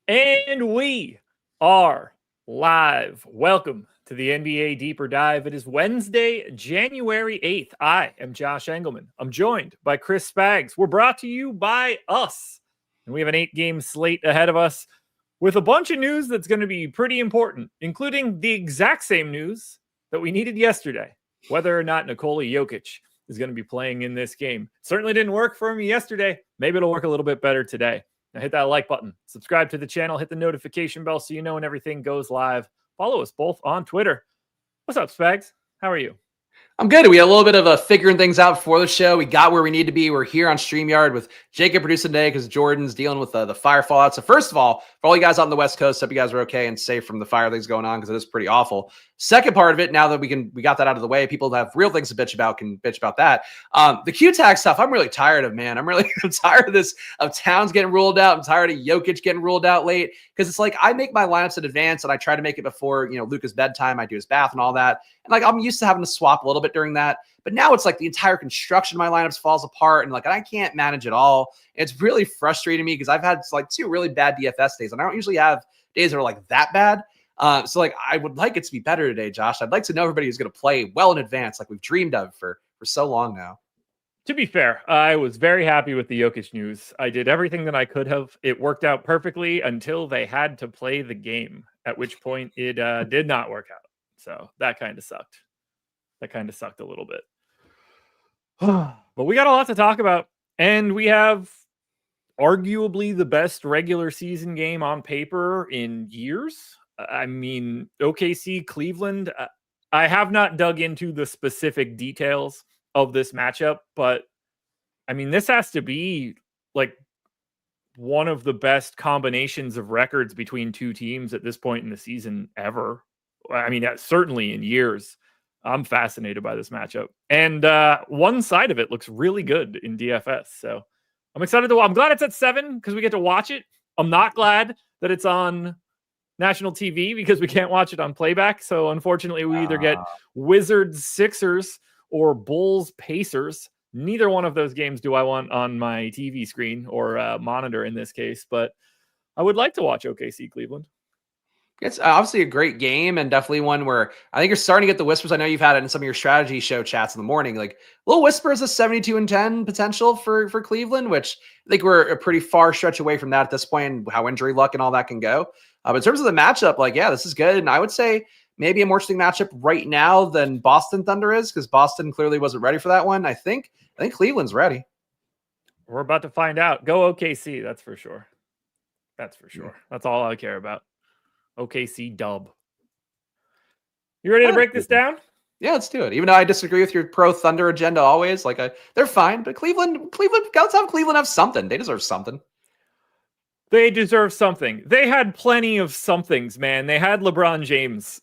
And we are live. Welcome to the NBA Deeper Dive. It is Wednesday, January 8th. I am Josh Engleman. I'm joined by Chris Spags. We're brought to you by us. And we have an 8-game slate ahead of us with a bunch of news that's going to be pretty important, including the exact same news that we needed yesterday, whether or not Nikola Jokic is going to be playing in this game. Certainly didn't work for me yesterday. Maybe it'll work a little bit better today. Now hit that like button, subscribe to the channel, hit the notification bell so you know when everything goes live. Follow us both on Twitter. What's up, Spags? How are you? I'm good. We had a little bit of a figuring things out before the show. We got where we need to be. We're here on StreamYard with Jacob producing today because Jordan's dealing with the fire fallout. So first of all, for all you guys out on the West Coast, hope you guys are okay and safe from the fire things going on because it is pretty awful. Second part of it, now that we got that out of the way, people that have real things to bitch about can bitch about that. The Q-Tag stuff, I'm really tired of, man. I'm tired of this, of Towns getting ruled out. I'm tired of Jokic getting ruled out late because it's like I make my lineups in advance and I try to make it before, Luka's bedtime. I do his bath and all that. And like I'm used to having to swap a little bit during that. But now it's like the entire construction of my lineups falls apart and I can't manage it all. It's really frustrating me because I've had like 2 really bad DFS days and I don't usually have days that are like that bad. So I would like it to be better today, Josh. I'd like to know everybody who's going to play well in advance like we've dreamed of for so long now. To be fair, I was very happy with the Jokic news. I did everything that I could have. It worked out perfectly until they had to play the game, at which point it did not work out. So that kind of sucked. That kind of sucked a little bit. But we got a lot to talk about, and we have arguably the best regular season game on paper in years. I mean, OKC, Cleveland, I have not dug into the specific details of this matchup, but I mean, this has to be like one of the best combinations of records between 2 teams at this point in the season ever. I mean, certainly in years. I'm fascinated by this matchup. And one side of it looks really good in DFS. So I'm excited I'm glad it's at 7 because we get to watch it. I'm not glad that it's on national TV because we can't watch it on playback. So unfortunately, we either get Wizards Sixers or Bulls Pacers. Neither one of those games do I want on my TV screen or monitor in this case. But I would like to watch OKC Cleveland. It's obviously a great game and definitely one where I think you're starting to get the whispers. I know you've had it in some of your strategy show chats in the morning, like little whispers of 72-10 potential for Cleveland, which I think we're a pretty far stretch away from that at this point and how injury luck and all that can go. But in terms of the matchup, this is good. And I would say maybe a more interesting matchup right now than Boston Thunder is because Boston clearly wasn't ready for that one. I think Cleveland's ready. We're about to find out. Go OKC. That's for sure. That's for sure. That's all I care about. OKC dub. You ready to break this down? Yeah, let's do it. Even though I disagree with your pro Thunder agenda always, they're fine, but Cleveland, let's have Cleveland have something. They deserve something. They deserve something. They had plenty of somethings, man. They had LeBron James.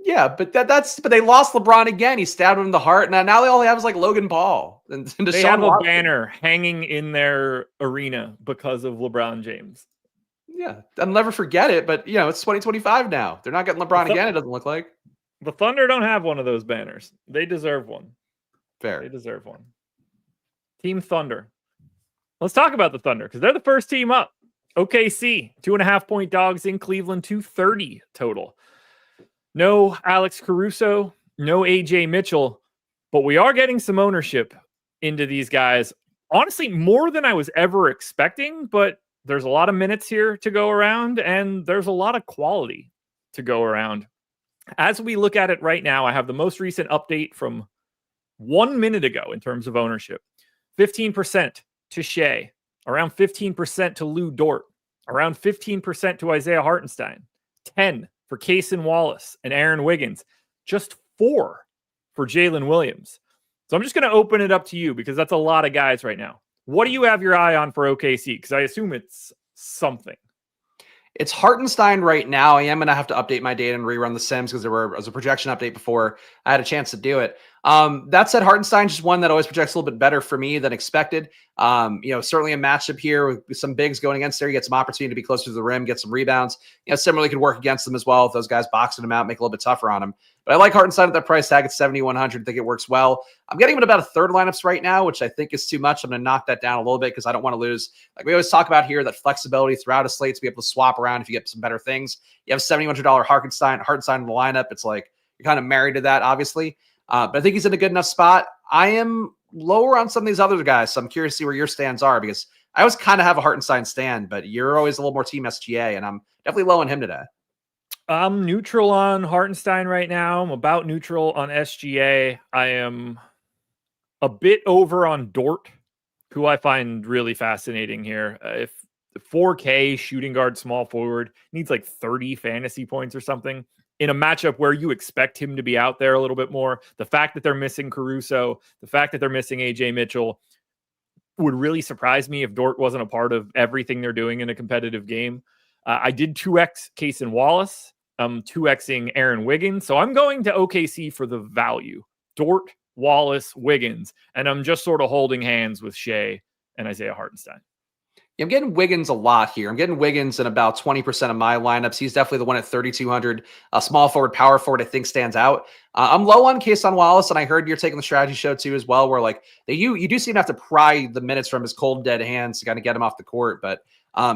Yeah, but but they lost LeBron again. He stabbed him in the heart, and now they all have is like Logan Paul and they have a banner hanging in their arena because of LeBron James. Yeah, I'll never forget it, but it's 2025 now. They're not getting LeBron again, it doesn't look like. The Thunder don't have one of those banners. They deserve one. Fair. They deserve one. Team Thunder. Let's talk about the Thunder because they're the first team up. OKC, 2.5-point dogs in Cleveland, 230 total. No Alex Caruso, no AJ Mitchell, but we are getting some ownership into these guys. Honestly, more than I was ever expecting, but there's a lot of minutes here to go around, and there's a lot of quality to go around. As we look at it right now, I have the most recent update from 1 minute ago in terms of ownership. 15% to Shea, around 15% to Lou Dort, around 15% to Isaiah Hartenstein, 10 for Cason Wallace and Aaron Wiggins, just 4 for Jalen Williams. So I'm just going to open it up to you because that's a lot of guys right now. What do you have your eye on for OKC? Because I assume it's something. It's Hartenstein right now. I am going to have to update my data and rerun the Sims because there was a projection update before I had a chance to do it. That said, Hartenstein's just one that always projects a little bit better for me than expected. Certainly a matchup here with some bigs going against there. You get some opportunity to be closer to the rim, get some rebounds. Similarly could work against them as well if those guys boxing them out, make it a little bit tougher on them. But I like Hartenstein at that price tag at 7,100. I think it works well. I'm getting him at about a third lineups right now, which I think is too much. I'm going to knock that down a little bit because I don't want to lose. Like we always talk about here, that flexibility throughout a slate to be able to swap around if you get some better things. You have $7,100 Hartenstein in the lineup. It's like you're kind of married to that, obviously. But I think he's in a good enough spot. I am lower on some of these other guys, so I'm curious to see where your stands are because I always kind of have a Hartenstein stand, but you're always a little more team SGA, and I'm definitely low on him today. I'm neutral on Hartenstein right now. I'm about neutral on SGA. I am a bit over on Dort, who I find really fascinating here. If 4K shooting guard small forward needs like 30 fantasy points or something in a matchup where you expect him to be out there a little bit more, the fact that they're missing Caruso, the fact that they're missing AJ Mitchell would really surprise me if Dort wasn't a part of everything they're doing in a competitive game. I did 2x Case and Wallace. I'm 2xing Aaron Wiggins. So I'm going to OKC for the value. Dort, Wallace, Wiggins. And I'm just sort of holding hands with Shea and Isaiah Hartenstein. I'm getting Wiggins a lot here. I'm getting Wiggins in about 20% of my lineups. He's definitely the one at 3,200. A small forward, power forward, I think stands out. I'm low on Case on Wallace, and I heard you're taking the strategy show too as well, where like you do seem to have to pry the minutes from his cold dead hands to kind of get him off the court, but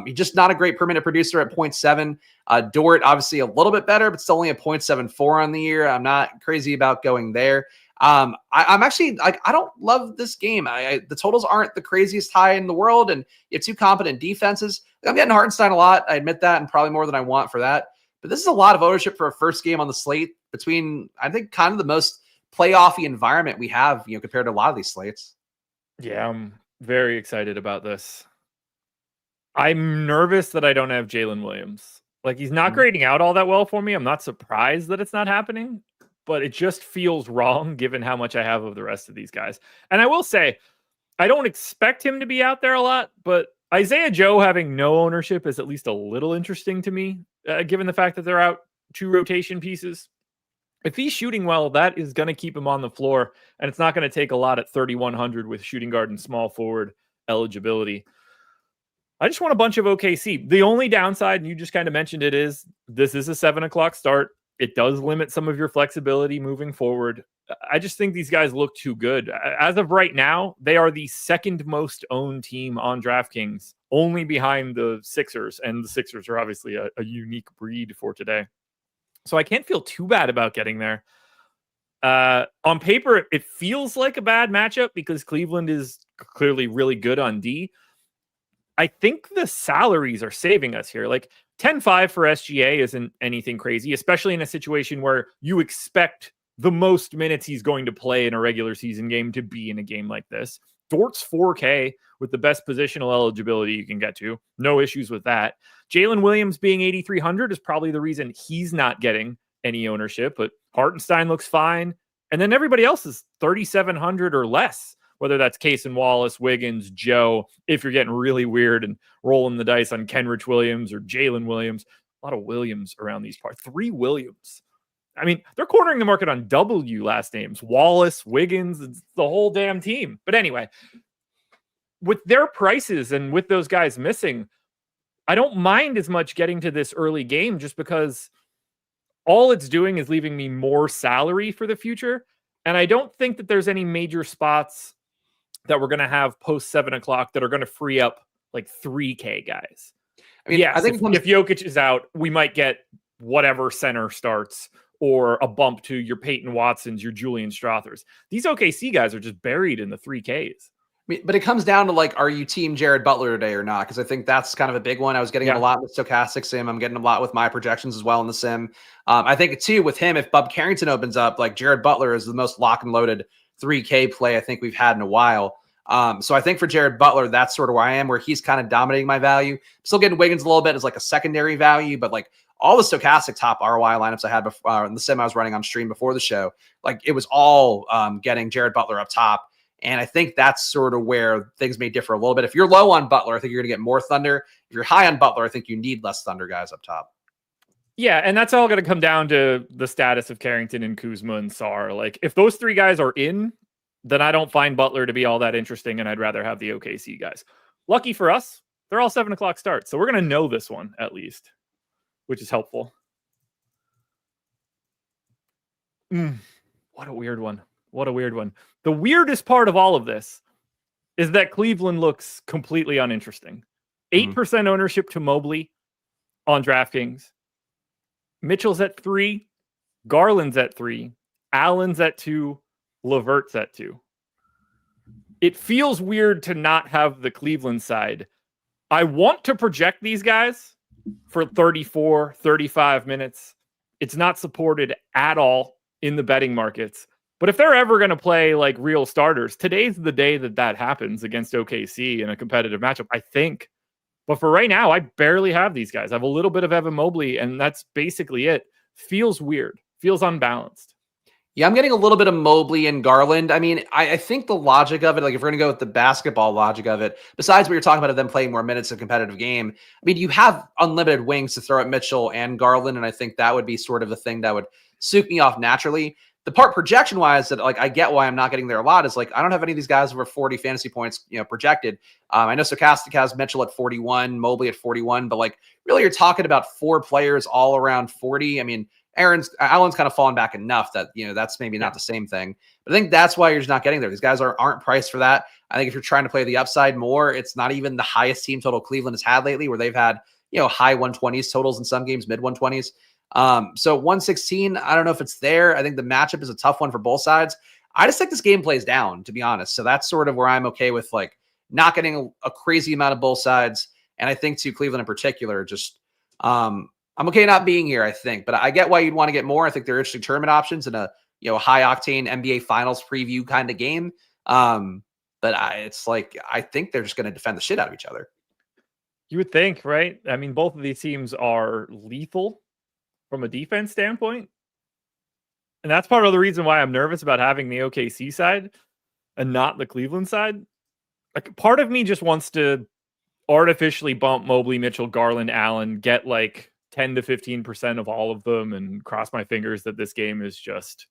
he's just not a great per minute producer at 0.7. Dort, obviously a little bit better, but still only a 0.74 on the year. I'm not crazy about going there. I'm actually like, I don't love this game. The totals aren't the craziest high in the world, and you have two competent defenses. I'm getting Hartenstein a lot. I admit that, and probably more than I want for that. But this is a lot of ownership for a first game on the slate between, I think, kind of the most playoffy environment we have, compared to a lot of these slates. Yeah, I'm very excited about this. I'm nervous that I don't have Jalen Williams. Like, he's not grading out all that well for me. I'm not surprised that it's not happening, but it just feels wrong given how much I have of the rest of these guys. And I will say, I don't expect him to be out there a lot, but Isaiah Joe having no ownership is at least a little interesting to me, given the fact that they're out 2 rotation pieces. If he's shooting well, that is going to keep him on the floor, and it's not going to take a lot at 3,100 with shooting guard and small forward eligibility. I just want a bunch of OKC. The only downside, and you just kind of mentioned it, is this is a 7 o'clock start. It does limit some of your flexibility moving forward. I just think these guys look too good. As of right now, they are the second most owned team on DraftKings, only behind the Sixers. And the Sixers are obviously a unique breed for today. So I can't feel too bad about getting there. On paper, it feels like a bad matchup because Cleveland is clearly really good on D. I think the salaries are saving us here. Like 10-5 for SGA isn't anything crazy, especially in a situation where you expect the most minutes he's going to play in a regular season game to be in a game like this. Dort's 4K with the best positional eligibility you can get to. No issues with that. Jalen Williams being 8,300 is probably the reason he's not getting any ownership, but Hartenstein looks fine. And then everybody else is 3,700 or less, whether that's Case and Wallace, Wiggins, Joe, if you're getting really weird and rolling the dice on Kenrich Williams or Jalen Williams. A lot of Williams around these parts. 3 Williams. I mean, they're cornering the market on W last names. Wallace, Wiggins, it's the whole damn team. But anyway, with their prices and with those guys missing, I don't mind as much getting to this early game just because all it's doing is leaving me more salary for the future. And I don't think that there's any major spots that we're going to have post 7 o'clock that are going to free up like 3K guys. I mean, yes, I think if Jokic is out, we might get whatever center starts or a bump to your Peyton Watsons, your Julian Strothers. These OKC guys are just buried in the 3Ks. But it comes down to like, are you team Jared Butler today or not? Because I think that's kind of a big one. I was getting him a lot with Stokastic Sim. I'm getting a lot with my projections as well in the Sim. I think too with him, if Bub Carrington opens up, like Jared Butler is the most lock and loaded 3K play I think we've had in a while. So I think for Jared Butler, that's sort of where I am, where he's kind of dominating my value. Still getting Wiggins a little bit as like a secondary value, but like all the Stokastic top ROI lineups I had before in the Sim I was running on stream before the show, like it was all getting Jared Butler up top. And I think that's sort of where things may differ a little bit. If you're low on Butler, I think you're going to get more Thunder. If you're high on Butler, I think you need less Thunder guys up top. Yeah, and that's all going to come down to the status of Carrington and Kuzma and Sarr. Like, if those three guys are in, then I don't find Butler to be all that interesting, and I'd rather have the OKC guys. Lucky for us, they're all 7 o'clock starts, so we're going to know this one at least, which is helpful. What a weird one. What a weird one. The weirdest part of all of this is that Cleveland looks completely uninteresting. 8% ownership to Mobley on DraftKings. Mitchell's at 3, Garland's at 3, Allen's at 2, Levert's at 2. It feels weird to not have the Cleveland side. I want to project these guys for 34, 35 minutes. It's not supported at all in the betting markets. But if they're ever going to play like real starters, today's the day that happens against OKC in a competitive matchup, I think. But for right now, I barely have these guys. I have a little bit of Evan Mobley, and that's basically it. Feels weird. Feels unbalanced. Yeah, I'm getting a little bit of Mobley and Garland. I mean, I think the logic of it, like if we're going to go with the basketball logic of it, besides what you're talking about of them playing more minutes in a competitive game, I mean, you have unlimited wings to throw at Mitchell and Garland, and I think that would be sort of the thing that would suit me off naturally. The part projection-wise that like I get why I'm not getting there a lot is like I don't have any of these guys over 40 fantasy points, projected. I know Stokastic has Mitchell at 41, Mobley at 41, but like really you're talking about 4 players all around 40. I mean, Allen's kind of fallen back enough that that's maybe not the same thing. But I think that's why you're just not getting there. These guys aren't priced for that. I think if you're trying to play the upside more, it's not even the highest team total Cleveland has had lately, where they've had high 120s totals in some games, mid 120s. So 116, I don't know if it's there. I think the matchup is a tough one for both sides. I just think this game plays down, to be honest. So that's sort of where I'm okay with like not getting a crazy amount of both sides. And I think to Cleveland in particular, just I'm okay not being here, I think, but I get why you'd want to get more. I think they're interesting tournament options in a high octane NBA finals preview kind of game. But it's like I think they're just going to defend the shit out of each other. You would think, right? I mean, both of these teams are lethal from a defense standpoint. And that's part of the reason why I'm nervous about having the OKC side and not the Cleveland side. Like, part of me just wants to artificially bump Mobley, Mitchell, Garland, Allen, get like 10 to 15% of all of them, and cross my fingers that this game is just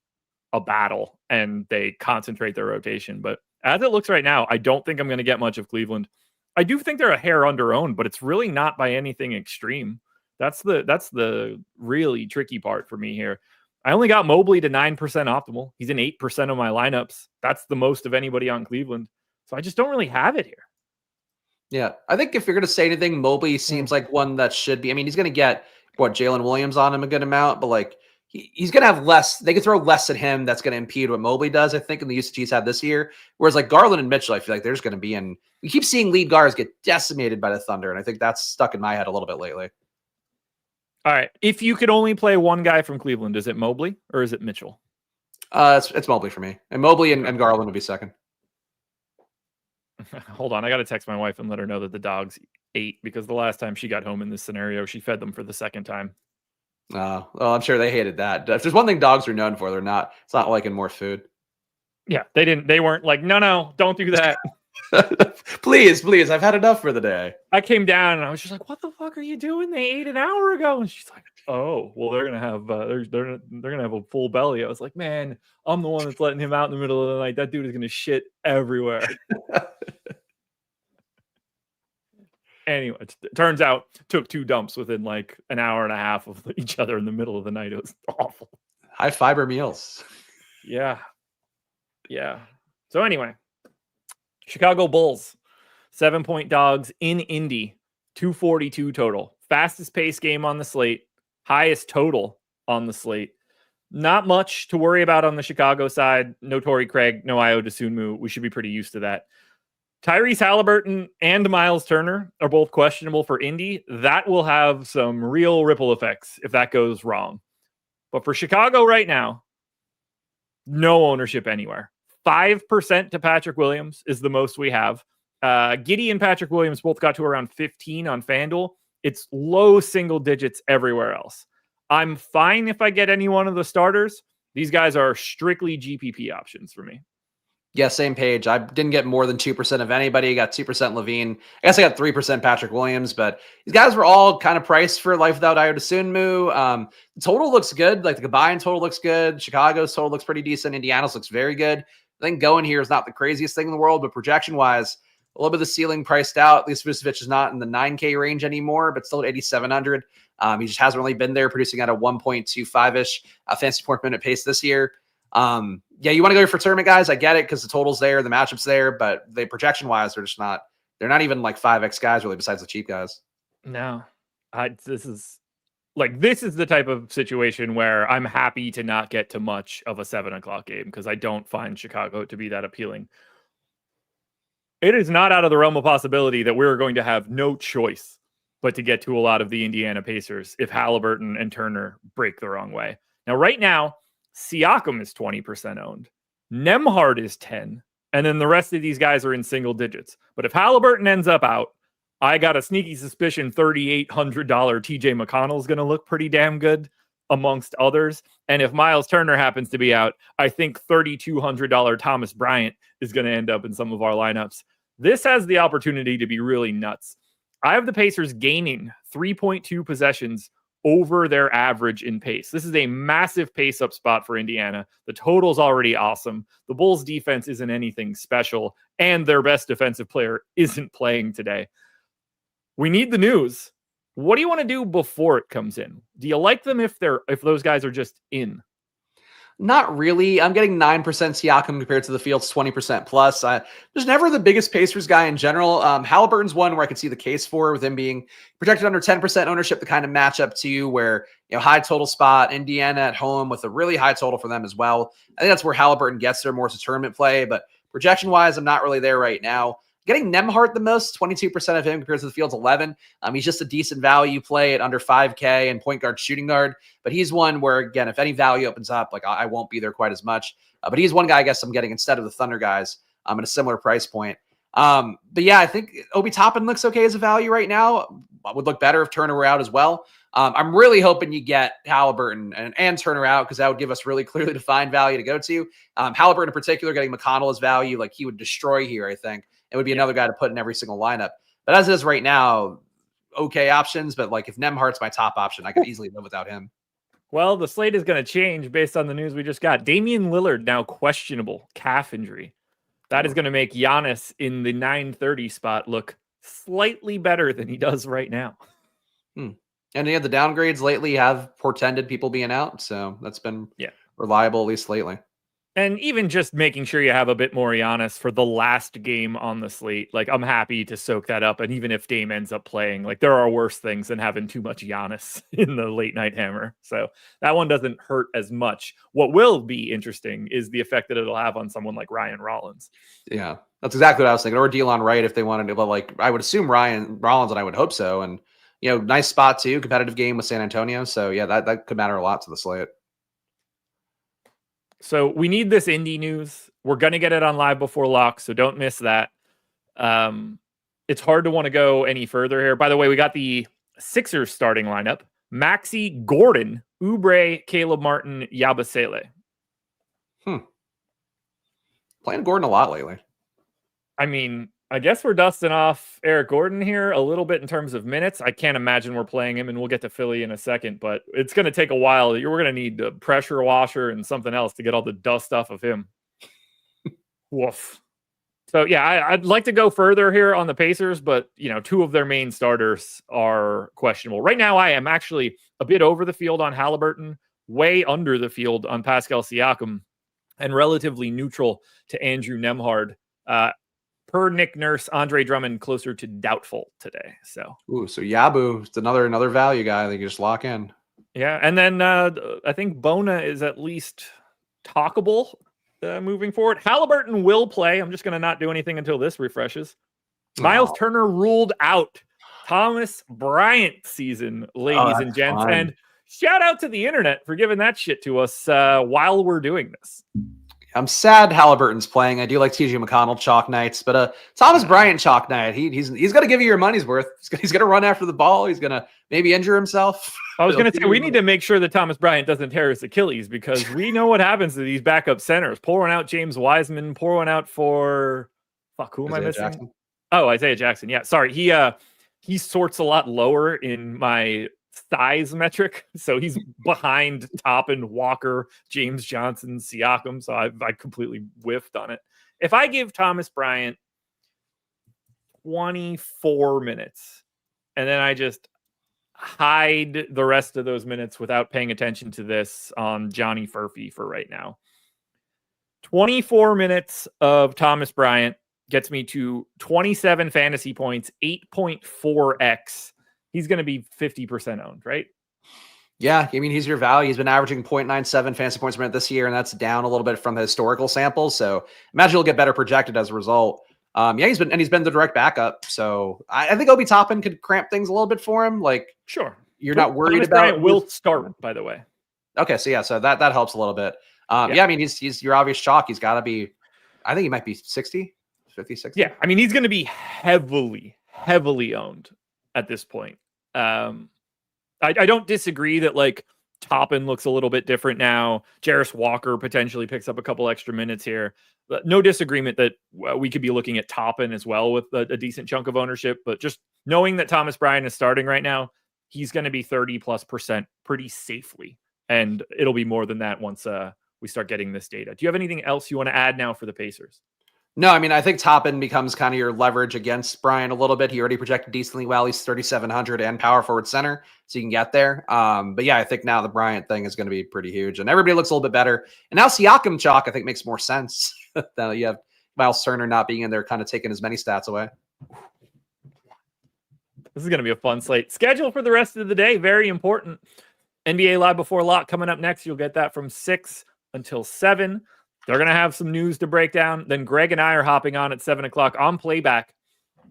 a battle and they concentrate their rotation. But as it looks right now, I don't think I'm going to get much of Cleveland. I do think they're a hair under-owned, but it's really not by anything extreme. That's the really tricky part for me here. I only got Mobley to 9% optimal. He's in 8% of my lineups. That's the most of anybody on Cleveland. So I just don't really have it here. Yeah, I think if you're going to say anything, Mobley seems like one that should be. I mean, he's going to get Jalen Williams on him a good amount, but like he's going to have less. They can throw less at him. That's going to impede what Mobley does, I think, in the usage he's had this year. Whereas like Garland and Mitchell, I feel like they're just going to be in. We keep seeing lead guards get decimated by the Thunder, and I think that's stuck in my head a little bit lately. All right. If you could only play one guy from Cleveland, is it Mobley or is it Mitchell? It's Mobley for me. And Mobley and Garland would be second. Hold on. I got to text my wife and let her know that the dogs ate, because the last time she got home in this scenario, she fed them for the second time. Well, I'm sure they hated that. If there's one thing dogs are known for, it's not liking more food. Yeah, they weren't like, no, don't do that. please, I've had enough for the day. I came down and I was just like, what the fuck are you doing? They ate an hour ago. And she's like, oh, well, they're gonna have they're gonna have a full belly. I was like, man, I'm the one that's letting him out in the middle of the night. That dude is gonna shit everywhere. Anyway, it turns out took 2 dumps within like an hour and a half of each other in the middle of the night. It was awful. High fiber meals. Yeah. So anyway, Chicago Bulls, 7-point dogs in Indy, 242 total. Fastest pace game on the slate, highest total on the slate. Not much to worry about on the Chicago side. No Torrey Craig, no Ayo Dosunmu. We should be pretty used to that. Tyrese Halliburton and Miles Turner are both questionable for Indy. That will have some real ripple effects if that goes wrong. But for Chicago right now, no ownership anywhere. 5% to Patrick Williams is the most we have. Giddey and Patrick Williams both got to around 15 on FanDuel. It's low single digits everywhere else. I'm fine if I get any one of the starters. These guys are strictly GPP options for me. Yeah, same page. I didn't get more than 2% of anybody. Got 2% Levine. I guess I got 3% Patrick Williams, but these guys were all kind of priced for life without Ayo Dosunmu. The total looks good. Like the combined total looks good. Chicago's total looks pretty decent. Indiana's looks very good. I think going here is not the craziest thing in the world, but projection wise, a little bit of the ceiling priced out. At least Vucevic is not in the 9K range anymore, but still at 8,700. He just hasn't really been there, producing at a 1.25-ish fantasy point per minute pace this year. Yeah, you want to go for tournament guys. I get it because the total's there, the matchup's there, but they projection wise, they're not even like 5X guys really besides the cheap guys. No, this is the type of situation where I'm happy to not get to much of a 7:00 game because I don't find Chicago to be that appealing. It is not out of the realm of possibility that we're going to have no choice but to get to a lot of the Indiana Pacers if Halliburton and Turner break the wrong way. Now, right now, Siakam is 20% owned. Nembhard is 10. And then the rest of these guys are in single digits. But if Halliburton ends up out, I got a sneaky suspicion $3,800 TJ McConnell is going to look pretty damn good amongst others. And if Miles Turner happens to be out, I think $3,200 Thomas Bryant is going to end up in some of our lineups. This has the opportunity to be really nuts. I have the Pacers gaining 3.2 possessions over their average in pace. This is a massive pace up spot for Indiana. The total's already awesome. The Bulls defense isn't anything special, and their best defensive player isn't playing today. We need the news. What do you want to do before it comes in? Do you like them if those guys are just in? Not really. I'm getting 9% Siakam compared to the field's 20% plus. There's never the biggest Pacers guy in general. Halliburton's one where I could see the case for with him being projected under 10% ownership, the kind of matchup to you where, high total spot, Indiana at home with a really high total for them as well. I think that's where Halliburton gets there more as a tournament play, but projection wise, I'm not really there right now. Getting Nembhard the most, 22% of him compared to the field's 11. He's just a decent value play at under 5K and point guard, shooting guard. But he's one where, again, if any value opens up, like I won't be there quite as much. But he's one guy I guess I'm getting instead of the Thunder guys at a similar price point. But yeah, I think Obi Toppin looks okay as a value right now. Would look better if Turner were out as well. I'm really hoping you get Halliburton and Turner out because that would give us really clearly defined value to go to. Halliburton in particular, getting McConnell as value, like he would destroy here, I think. It would be another guy to put in every single lineup. But as it is right now, okay options. But like if Nembhard's my top option, I could easily live without him. Well, the slate is going to change based on the news we just got. Damian Lillard now questionable calf injury. That is going to make Giannis in the 930 spot look slightly better than he does right now. And the downgrades lately have portended people being out. So that's been reliable, at least lately. And even just making sure you have a bit more Giannis for the last game on the slate. Like, I'm happy to soak that up. And even if Dame ends up playing, like, there are worse things than having too much Giannis in the late night hammer. So that one doesn't hurt as much. What will be interesting is the effect that it'll have on someone like Ryan Rollins. Yeah, that's exactly what I was thinking. Or Delon Wright if they wanted to. But, like, I would assume Ryan Rollins, and I would hope so. And, nice spot, too. Competitive game with San Antonio. So, yeah, that could matter a lot to the slate. So we need this indie news. We're going to get it on live before lock, so don't miss that. It's hard to want to go any further here. By the way, we got the Sixers starting lineup. Maxey, Gordon, Oubre, Caleb Martin, Yabusele. Playing Gordon a lot lately. I mean, I guess we're dusting off Eric Gordon here a little bit in terms of minutes. I can't imagine we're playing him, and we'll get to Philly in a second, but it's going to take a while. We're going to need a pressure washer and something else to get all the dust off of him. Woof. So, yeah, I'd like to go further here on the Pacers, but, two of their main starters are questionable. Right now, I am actually a bit over the field on Halliburton, way under the field on Pascal Siakam, and relatively neutral to Andrew Nembhard. Per Nick Nurse, Andre Drummond closer to doubtful today. So Yabu, it's another value guy that you just lock in. Yeah, and then I think Bona is at least talkable moving forward. Halliburton will play. I'm just going to not do anything until this refreshes. Miles Turner ruled out. Thomas Bryant season, ladies and gents. Fun. And shout out to the internet for giving that shit to us while we're doing this. I'm sad Halliburton's playing. I do like TJ McConnell chalk nights, but Thomas Bryant chalk night. He's going to give you your money's worth. He's going to run after the ball. He's going to maybe injure himself. I was going to say, we need to make sure that Thomas Bryant doesn't tear his Achilles, because we know what happens to these backup centers. Pour one out James Wiseman, pour one out for who am I missing? Jackson? Oh, Isaiah Jackson. Yeah, sorry. He sorts a lot lower in my size metric, so he's behind Toppin, Walker, James Johnson, Siakam. So I completely whiffed on it. If I give Thomas Bryant 24 minutes and then I just hide the rest of those minutes without paying attention to this on Johnny Furphy for right now, 24 minutes of Thomas Bryant gets me to 27 fantasy points, 8.4x. He's going to be 50% owned, right? Yeah, I mean, he's your value. He's been averaging 0.97 fantasy points per minute this year, and that's down a little bit from the historical samples. So imagine he'll get better projected as a result. He's been the direct backup. So I think Obi Toppin could cramp things a little bit for him. Like, sure, you're not worried Thomas about. Bryant will start, by the way. Okay, so that helps a little bit. I mean, he's your obvious chalk. He's got to be. I think he might be 60, 50, 60. Yeah, I mean, he's going to be heavily owned at this point. I don't disagree that like Toppin looks a little bit different now. Jarris Walker potentially picks up a couple extra minutes here. But no disagreement that we could be looking at Toppin as well with a decent chunk of ownership. But just knowing that Thomas Bryant is starting right now, he's going to be 30+% pretty safely. And it'll be more than that once we start getting this data. Do you have anything else you want to add now for the Pacers? No, I mean, I think Toppin becomes kind of your leverage against Bryant a little bit. He already projected decently well. He's 3,700 and power forward center, so you can get there. But yeah, I think now the Bryant thing is going to be pretty huge, and everybody looks a little bit better. And now Siakam chalk, I think, makes more sense. Now you have Miles Turner not being in there, kind of taking as many stats away. This is going to be a fun slate. Schedule for the rest of the day, very important. NBA Live Before Lock coming up next. You'll get that from 6 until 7. They're going to have some news to break down. Then Greg and I are hopping on at 7 o'clock on Playback,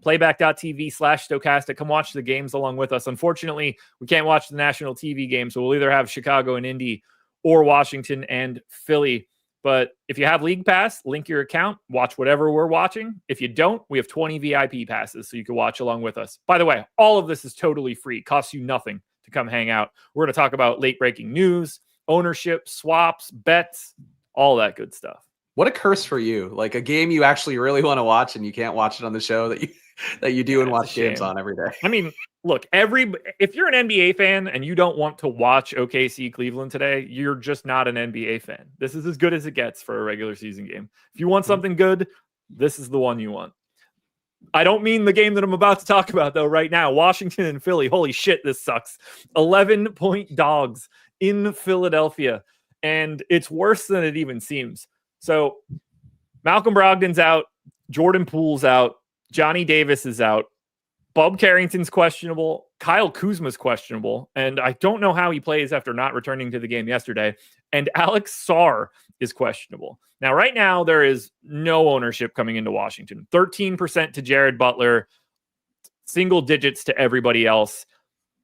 playback.tv/Stokastic. Come watch the games along with us. Unfortunately, we can't watch the national TV game, so we'll either have Chicago and Indy or Washington and Philly. But if you have League Pass, link your account, watch whatever we're watching. If you don't, we have 20 VIP passes, so you can watch along with us. By the way, all of this is totally free. Costs you nothing to come hang out. We're going to talk about late-breaking news, ownership, swaps, bets, all that good stuff. What a curse for you. Like a game you actually really want to watch and you can't watch it on the show that you do and watch games on every day. I mean, look, if you're an NBA fan and you don't want to watch OKC Cleveland today, you're just not an NBA fan. This is as good as it gets for a regular season game. If you want something good, this is the one you want. I don't mean the game that I'm about to talk about, though, right now. Washington and Philly. Holy shit, this sucks. 11-point dogs in Philadelphia. And it's worse than it even seems. So Malcolm Brogdon's out. Jordan Poole's out. Johnny Davis is out. Bub Carrington's questionable. Kyle Kuzma's questionable. And I don't know how he plays after not returning to the game yesterday. And Alex Sarr is questionable. Now, right now, there is no ownership coming into Washington. 13% to Jared Butler. Single digits to everybody else.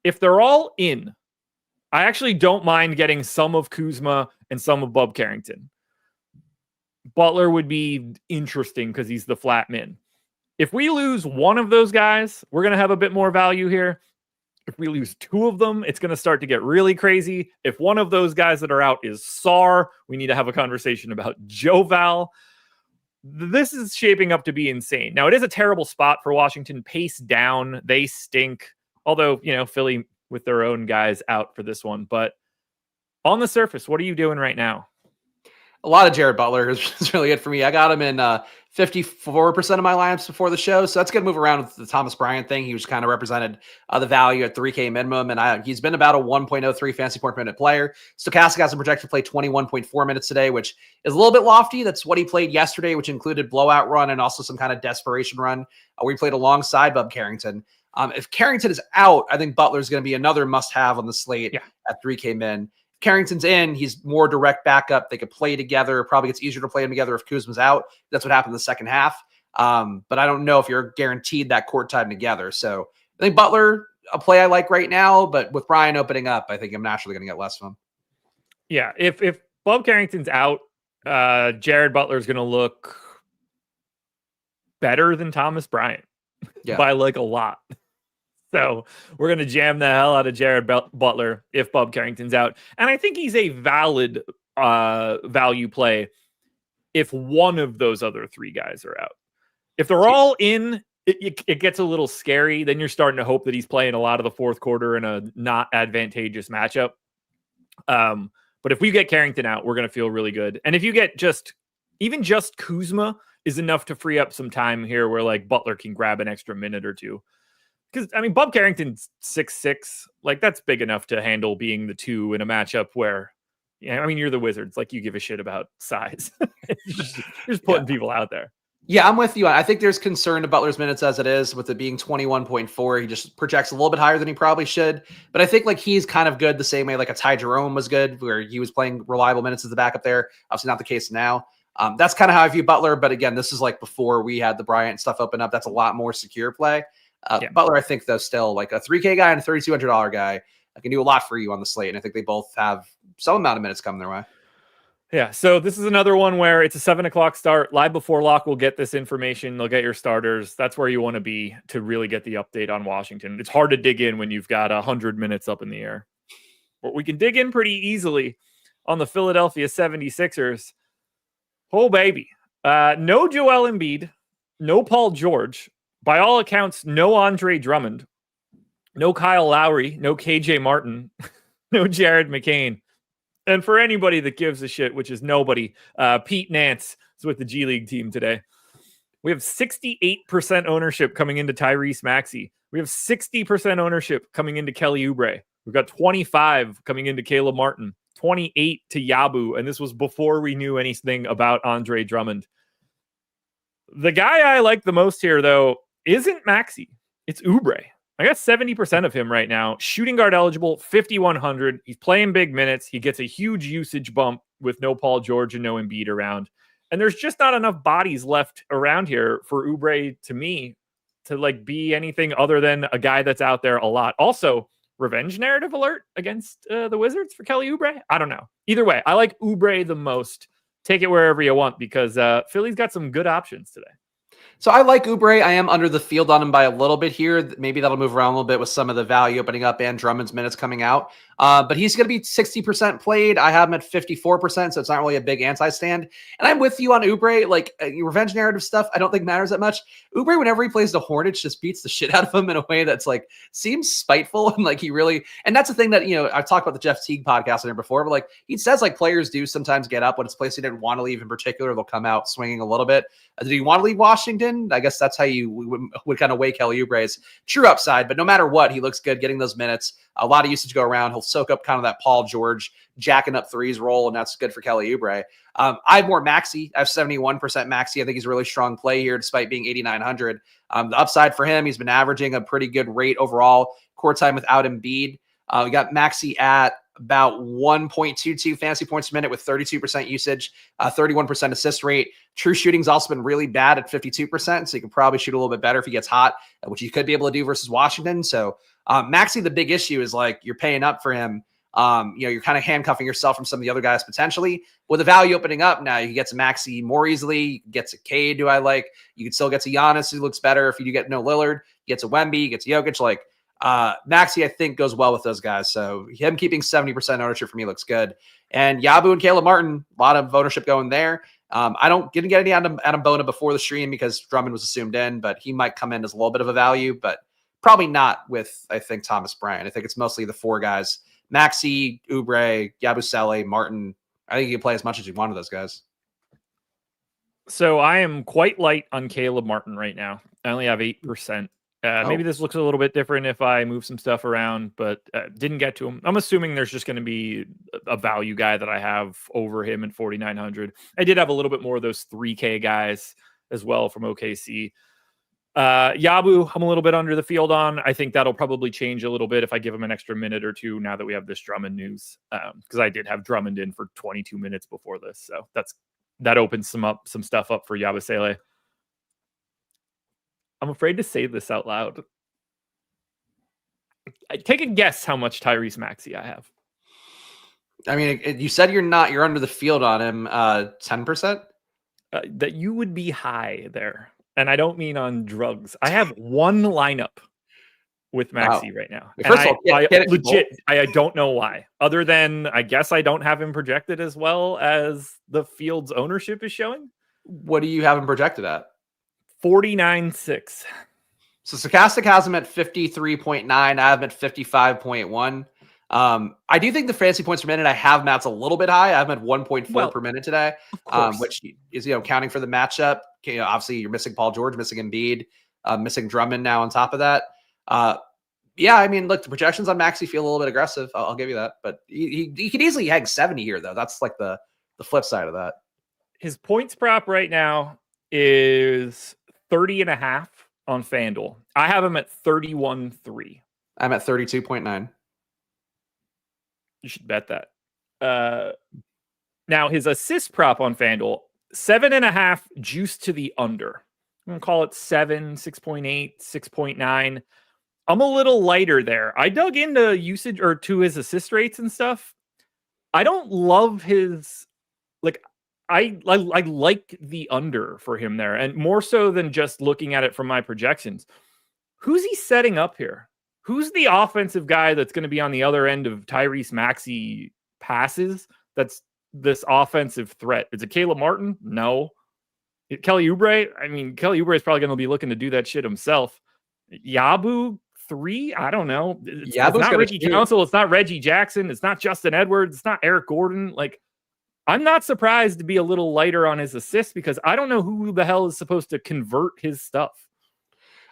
If they're all in, I actually don't mind getting some of Kuzma and some of Bub Carrington. Butler would be interesting because he's the flat min. If we lose one of those guys, we're going to have a bit more value here. If we lose two of them, it's going to start to get really crazy. If one of those guys that are out is Sarr, we need to have a conversation about Joval. This is shaping up to be insane. Now, it is a terrible spot for Washington. Pace down. They stink. Although, Philly with their own guys out for this one. But on the surface, what are you doing right now? A lot of Jared Butler is really good for me. I got him in 54% of my lineups before the show. So that's going to move around with the Thomas Bryant thing. He was kind of represented the value at 3K minimum. And he's been about a 1.03 fantasy point per minute player. Stokastic has him projected to play 21.4 minutes today, which is a little bit lofty. That's what he played yesterday, which included blowout run and also some kind of desperation run where he played alongside Bub Carrington. If Carrington is out, I think Butler's going to be another must-have on the slate at 3K min. Carrington's in, he's more direct backup. They could play together. Probably gets easier to play them together if Kuzma's out. That's what happened in the second half. But I don't know if you're guaranteed that court time together. So I think Butler, a play I like right now, but with Brian opening up, I think I'm naturally going to get less of him. Yeah, if Bub Carrington's out, Jared Butler's going to look better than Thomas Bryant by like a lot. So we're going to jam the hell out of Jared Butler if Bob Carrington's out. And I think he's a valid value play if one of those other three guys are out. If they're all in, it gets a little scary. Then you're starting to hope that he's playing a lot of the fourth quarter in a not advantageous matchup. But if we get Carrington out, we're going to feel really good. And if you get even just Kuzma is enough to free up some time here where like Butler can grab an extra minute or two. Because, I mean, Bob Carrington's 6'6". Like, that's big enough to handle being the 2 in a matchup where, I mean, you're the Wizards. Like, you give a shit about size. you're just putting people out there. Yeah, I'm with you. I think there's concern to Butler's minutes as it is, with it being 21.4. He just projects a little bit higher than he probably should. But I think like he's kind of good the same way like a Ty Jerome was good, where he was playing reliable minutes as the backup there. Obviously not the case now. That's kind of how I view Butler. But again, this is like before we had the Bryant stuff open up. That's a lot more secure play. Butler, I think, though, still like a $3K guy and a $3,200 guy. I can do a lot for you on the slate. And I think they both have some amount of minutes coming their way. Yeah, so this is another one where it's a 7:00 start. Live before lock will get this information. They'll get your starters. That's where you want to be to really get the update on Washington. It's hard to dig in when you've got 100 minutes up in the air. But we can dig in pretty easily on the Philadelphia 76ers. Oh, baby. No Joel Embiid. No Paul George. By all accounts, no Andre Drummond. No Kyle Lowry. No KJ Martin. No Jared McCain. And for anybody that gives a shit, which is nobody, Pete Nance is with the G League team today. We have 68% ownership coming into Tyrese Maxey. We have 60% ownership coming into Kelly Oubre. We've got 25 coming into Caleb Martin, 28 to Yabu. And this was before we knew anything about Andre Drummond. The guy I like the most here, though, isn't Maxey. It's Oubre. I got 70% of him right now. Shooting guard eligible, 5,100. He's playing big minutes. He gets a huge usage bump with no Paul George and no Embiid around. And there's just not enough bodies left around here for Oubre, to me, to like be anything other than a guy that's out there a lot. Also, revenge narrative alert against the Wizards for Kelly Oubre. I don't know. Either way, I like Oubre the most. Take it wherever you want because Philly's got some good options today. So I like Oubre. I am under the field on him by a little bit here. Maybe that'll move around a little bit with some of the value opening up and Drummond's minutes coming out. But he's going to be 60% played. I have him at 54%, so it's not really a big anti-stand. And I'm with you on Oubre. Like, revenge narrative stuff, I don't think matters that much. Oubre, whenever he plays the Hornets, just beats the shit out of him in a way that's like seems spiteful and like he really. And that's the thing that I've talked about the Jeff Teague podcast on there before, but like he says, like players do sometimes get up when it's a place he didn't want to leave. In particular, they'll come out swinging a little bit. Did he want to leave Washington? I guess that's how you would kind of weigh Kelly Oubre's true upside. But no matter what, he looks good getting those minutes. A lot of usage go around. He'll soak up kind of that Paul George jacking up threes role, and that's good for Kelly Oubre. I have more Maxey. I have 71% Maxey. I think he's a really strong play here despite being 8,900. The upside for him, he's been averaging a pretty good rate overall. Court time without Embiid. We got Maxey at about 1.22 fantasy points per minute with 32% usage, 31% assist rate. True shooting's also been really bad at 52%, so you can probably shoot a little bit better if he gets hot, which you could be able to do versus Washington. So Maxey, the big issue is like you're paying up for him. You're kind of handcuffing yourself from some of the other guys potentially. With the value opening up now, you can get to Maxey more easily. You can get to Cade, who I like. You can still get to Giannis, who looks better if you do get no Lillard. You get to Wemby, you get to Jokic. Like Maxey, I think, goes well with those guys. So him keeping 70% ownership for me looks good. And Yabu and Caleb Martin, a lot of ownership going there. I didn't get any Adam Bona before the stream because Drummond was assumed in, but he might come in as a little bit of a value, but probably not with, I think, Thomas Bryant. I think it's mostly the four guys: Maxey, Oubre, Yabusele, Martin. I think you can play as much as you want of those guys. So I am quite light on Caleb Martin right now. I only have 8%. Maybe this looks a little bit different if I move some stuff around, but didn't get to him. I'm assuming there's just going to be a value guy that I have over him in 4,900. I did have a little bit more of those 3K guys as well from OKC. Yabu, I'm a little bit under the field on. I think that'll probably change a little bit if I give him an extra minute or two now that we have this Drummond news. Because I did have Drummond in for 22 minutes before this. So that opens some stuff up for Yabusele. I'm afraid to say this out loud. Take a guess how much Tyrese Maxey I have. I mean, you said you're under the field on him 10%? That you would be high there. And I don't mean on drugs. I have one lineup with Maxey right now. And First of all, I don't know why. Other than, I guess I don't have him projected as well as the field's ownership is showing. What do you have him projected at? 49.6. So Stokastic has him at 53.9. I have him at 55.1. I do think the fantasy points per minute I have Matt's a little bit high. I have him at 1.4 per minute today, which is, counting for the matchup. Obviously you're missing Paul George, missing Embiid, missing Drummond now on top of that. Yeah, I mean, look, the projections on Maxey feel a little bit aggressive. I'll give you that, but he could easily hang 70 here though. That's like the flip side of that. His points prop right now is 30.5 on FanDuel. I have him at 31.3. I'm at 32.9. You should bet that. Now his assist prop on FanDuel, 7.5 juice to the under. I'm gonna call it 7, 6.8, 6.9. I'm a little lighter there. I dug into usage or to his assist rates and stuff. I don't love his I like the under for him there, and more so than just looking at it from my projections. Who's he setting up here? Who's the offensive guy that's going to be on the other end of Tyrese Maxey passes? That's this offensive threat. Is it Caleb Martin? No. Kelly Oubre? I mean, Kelly Oubre is probably going to be looking to do that shit himself. Yabu 3? I don't know. It's not Ricky Council. It's not Reggie Jackson. It's not Justin Edwards. It's not Eric Gordon. I'm not surprised to be a little lighter on his assists because I don't know who the hell is supposed to convert his stuff.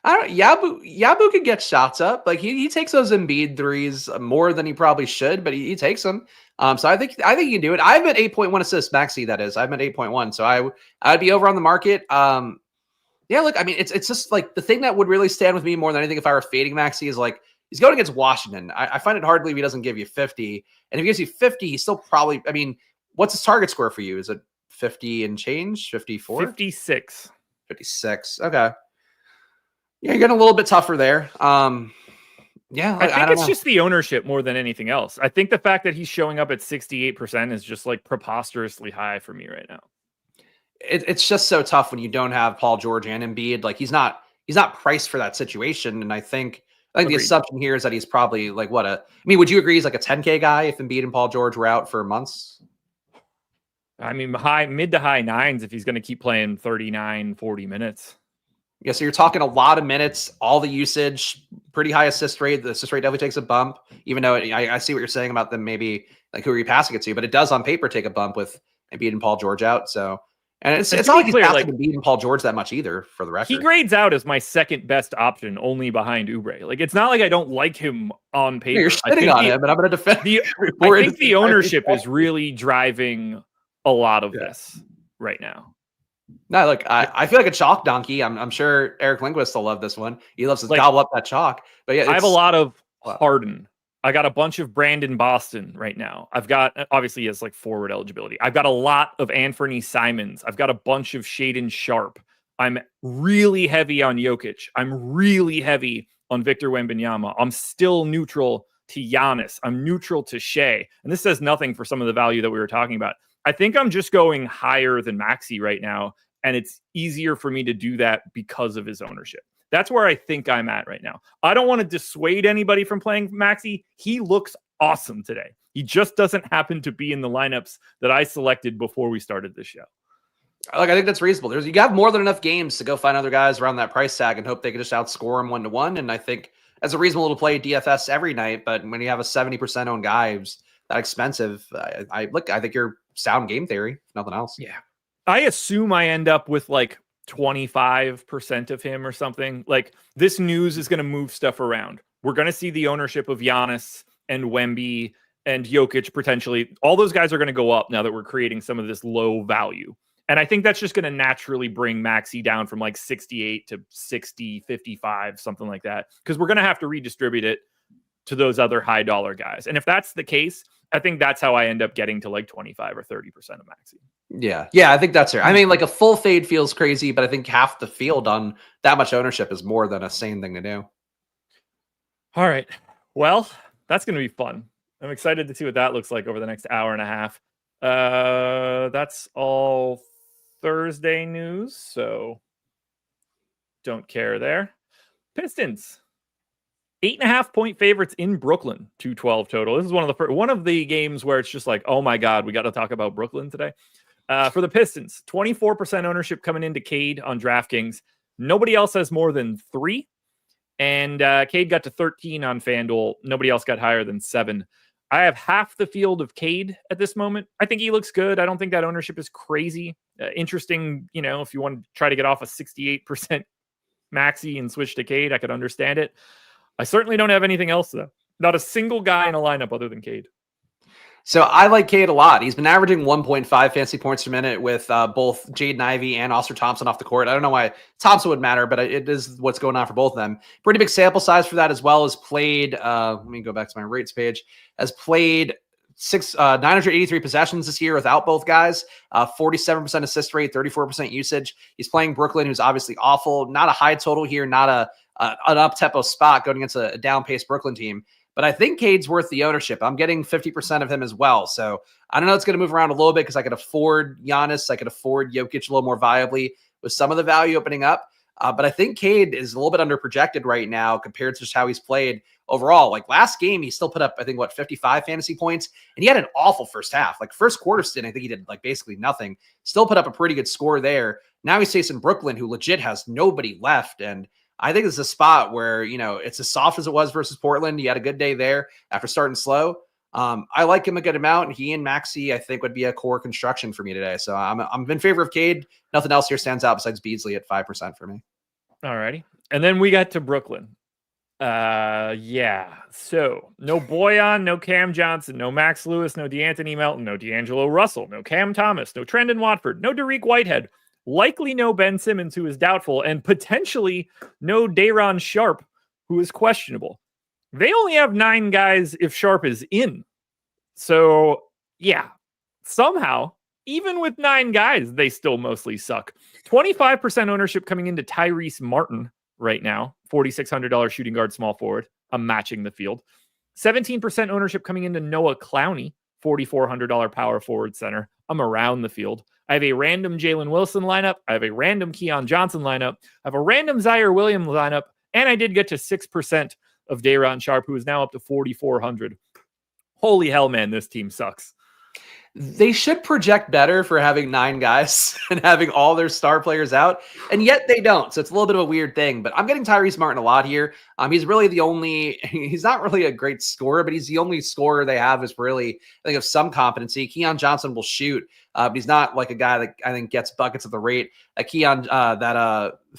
Yabu could get shots up. He takes those Embiid threes more than he probably should, but he takes them. So I think he can do it. I'm at 8.1 assists, Maxey, that is. I'm at 8.1. So I'd be over on the market. Yeah, look, I mean, it's just the thing that would really stand with me more than anything if I were fading Maxey is he's going against Washington. I find it hard to believe he doesn't give you 50. And if he gives you 50, he's still probably, I mean, what's his target score for you? Is it 50 and change? 54? 56. 56. Okay. Yeah, you're getting a little bit tougher there. Yeah, I think it's just the ownership more than anything else. I think the fact that he's showing up at 68% is just preposterously high for me right now. It's just so tough when you don't have Paul George and Embiid. He's not priced for that situation. And I think the assumption here is that he's probably would you agree he's a 10K guy if Embiid and Paul George were out for months? I mean, mid to high nines if he's going to keep playing 39, 40 minutes. Yeah, so you're talking a lot of minutes, all the usage, pretty high assist rate. The assist rate definitely takes a bump, even though I see what you're saying about them maybe who are you passing it to, but it does on paper take a bump with Embiid and Paul George out. So, and it's not like he's passing Embiid and Paul George that much either, for the record. He grades out as my second best option, only behind Oubre. It's not like I don't like him on paper. You're shitting on him, but I'm going to defend. I think the ownership is really driving a lot of this right now. No, look, I feel like a chalk donkey. I'm sure Eric Lindquist will love this one. He loves to gobble up that chalk. But yeah, I have a lot of Harden. I got a bunch of Brandon Boston right now. I've got, obviously, he has forward eligibility. I've got a lot of Anthony Simons. I've got a bunch of Shaedon Sharp. I'm really heavy on Jokic. I'm really heavy on Victor Wembanyama. I'm still neutral to Giannis. I'm neutral to Shea. And this says nothing for some of the value that we were talking about. I think I'm just going higher than Maxey right now, and it's easier for me to do that because of his ownership. That's where I think I'm at right now. I don't want to dissuade anybody from playing Maxey. He looks awesome today. He just doesn't happen to be in the lineups that I selected before we started this show. I think that's reasonable. You have more than enough games to go find other guys around that price tag and hope they can just outscore them 1-1. And I think that's a reasonable to play DFS every night. But when you have a 70% owned guy who's that expensive, I think you're sound game theory, if nothing else. Yeah. I assume I end up with 25% of him or something. This news is going to move stuff around. We're going to see the ownership of Giannis and Wemby and Jokic potentially. All those guys are going to go up now that we're creating some of this low value. And I think that's just going to naturally bring Maxey down from 68 to 60, 55, something like that. Because we're going to have to redistribute it to those other high dollar guys. And if that's the case, I think that's how I end up getting to 25 or 30% of Maxey. Yeah. I think that's fair. I mean, a full fade feels crazy, but I think half the field on that much ownership is more than a sane thing to do. All right. Well, that's going to be fun. I'm excited to see what that looks like over the next hour and a half. That's all Thursday news, so don't care there. Pistons, 8.5-point favorites in Brooklyn, 212 total. This is one of the games where it's just like, oh my God, we got to talk about Brooklyn today. For the Pistons, 24% ownership coming into Cade on DraftKings. Nobody else has more than 3. And Cade got to 13 on FanDuel. Nobody else got higher than 7. I have half the field of Cade at this moment. I think he looks good. I don't think that ownership is crazy. Interesting, if you want to try to get off a 68% maxi and switch to Cade, I could understand it. I certainly don't have anything else, though. Not a single guy in a lineup other than Cade. So I like Cade a lot. He's been averaging 1.5 fantasy points per minute with both Jaden Ivey and Oscar Thompson off the court. I don't know why Thompson would matter, but it is what's going on for both of them. Pretty big sample size for that as well. Has played, let me go back to my rates page, has played 983 possessions this year without both guys, 47% assist rate, 34% usage. He's playing Brooklyn, who's obviously awful. Not a high total here, not an up-tempo spot going against a down-paced Brooklyn team. But I think Cade's worth the ownership. I'm getting 50% of him as well. So I don't know. It's going to move around a little bit because I could afford Giannis. I could afford Jokic a little more viably with some of the value opening up. But I think Cade is a little bit under projected right now compared to just how he's played overall. Like last game, he still put up, I think, 55 fantasy points. And he had an awful first half. Like first quarter stint, I think he did like basically nothing. Still put up a pretty good score there. Now he's facing Brooklyn, who legit has nobody left. And I think it's a spot where, it's as soft as it was versus Portland. He had a good day there after starting slow. I like him a good amount. And he and Maxey, I think, would be a core construction for me today. So I'm in favor of Cade. Nothing else here stands out besides Beasley at 5% for me. All righty. And then we got to Brooklyn. Yeah. So no Boyan, no Cam Johnson, no Max Lewis, no DeAnthony Melton, no D'Angelo Russell, no Cam Thomas, no Trendon Watford, no Dariq Whitehead. Likely no Ben Simmons, who is doubtful, and potentially no Day'Ron Sharpe, who is questionable. They only have 9 guys if Sharpe is in. So, yeah, somehow, even with 9 guys, they still mostly suck. 25% ownership coming into Tyrese Martin right now, $4,600 shooting guard small forward. I'm matching the field. 17% ownership coming into Noah Clowney, $4,400 power forward center. I'm around the field. I have a random Jalen Wilson lineup. I have a random Keon Johnson lineup. I have a random Zaire Williams lineup. And I did get to 6% of Day'Ron Sharpe, who is now up to 4,400. Holy hell, man, this team sucks. They should project better for having 9 guys and having all their star players out, and yet they don't. So it's a little bit of a weird thing, but I'm getting Tyrese Martin a lot here. He's really he's not really a great scorer, but he's the only scorer they have is really, I think, of some competency. Keon Johnson will shoot, but he's not like a guy that I think gets buckets at the rate that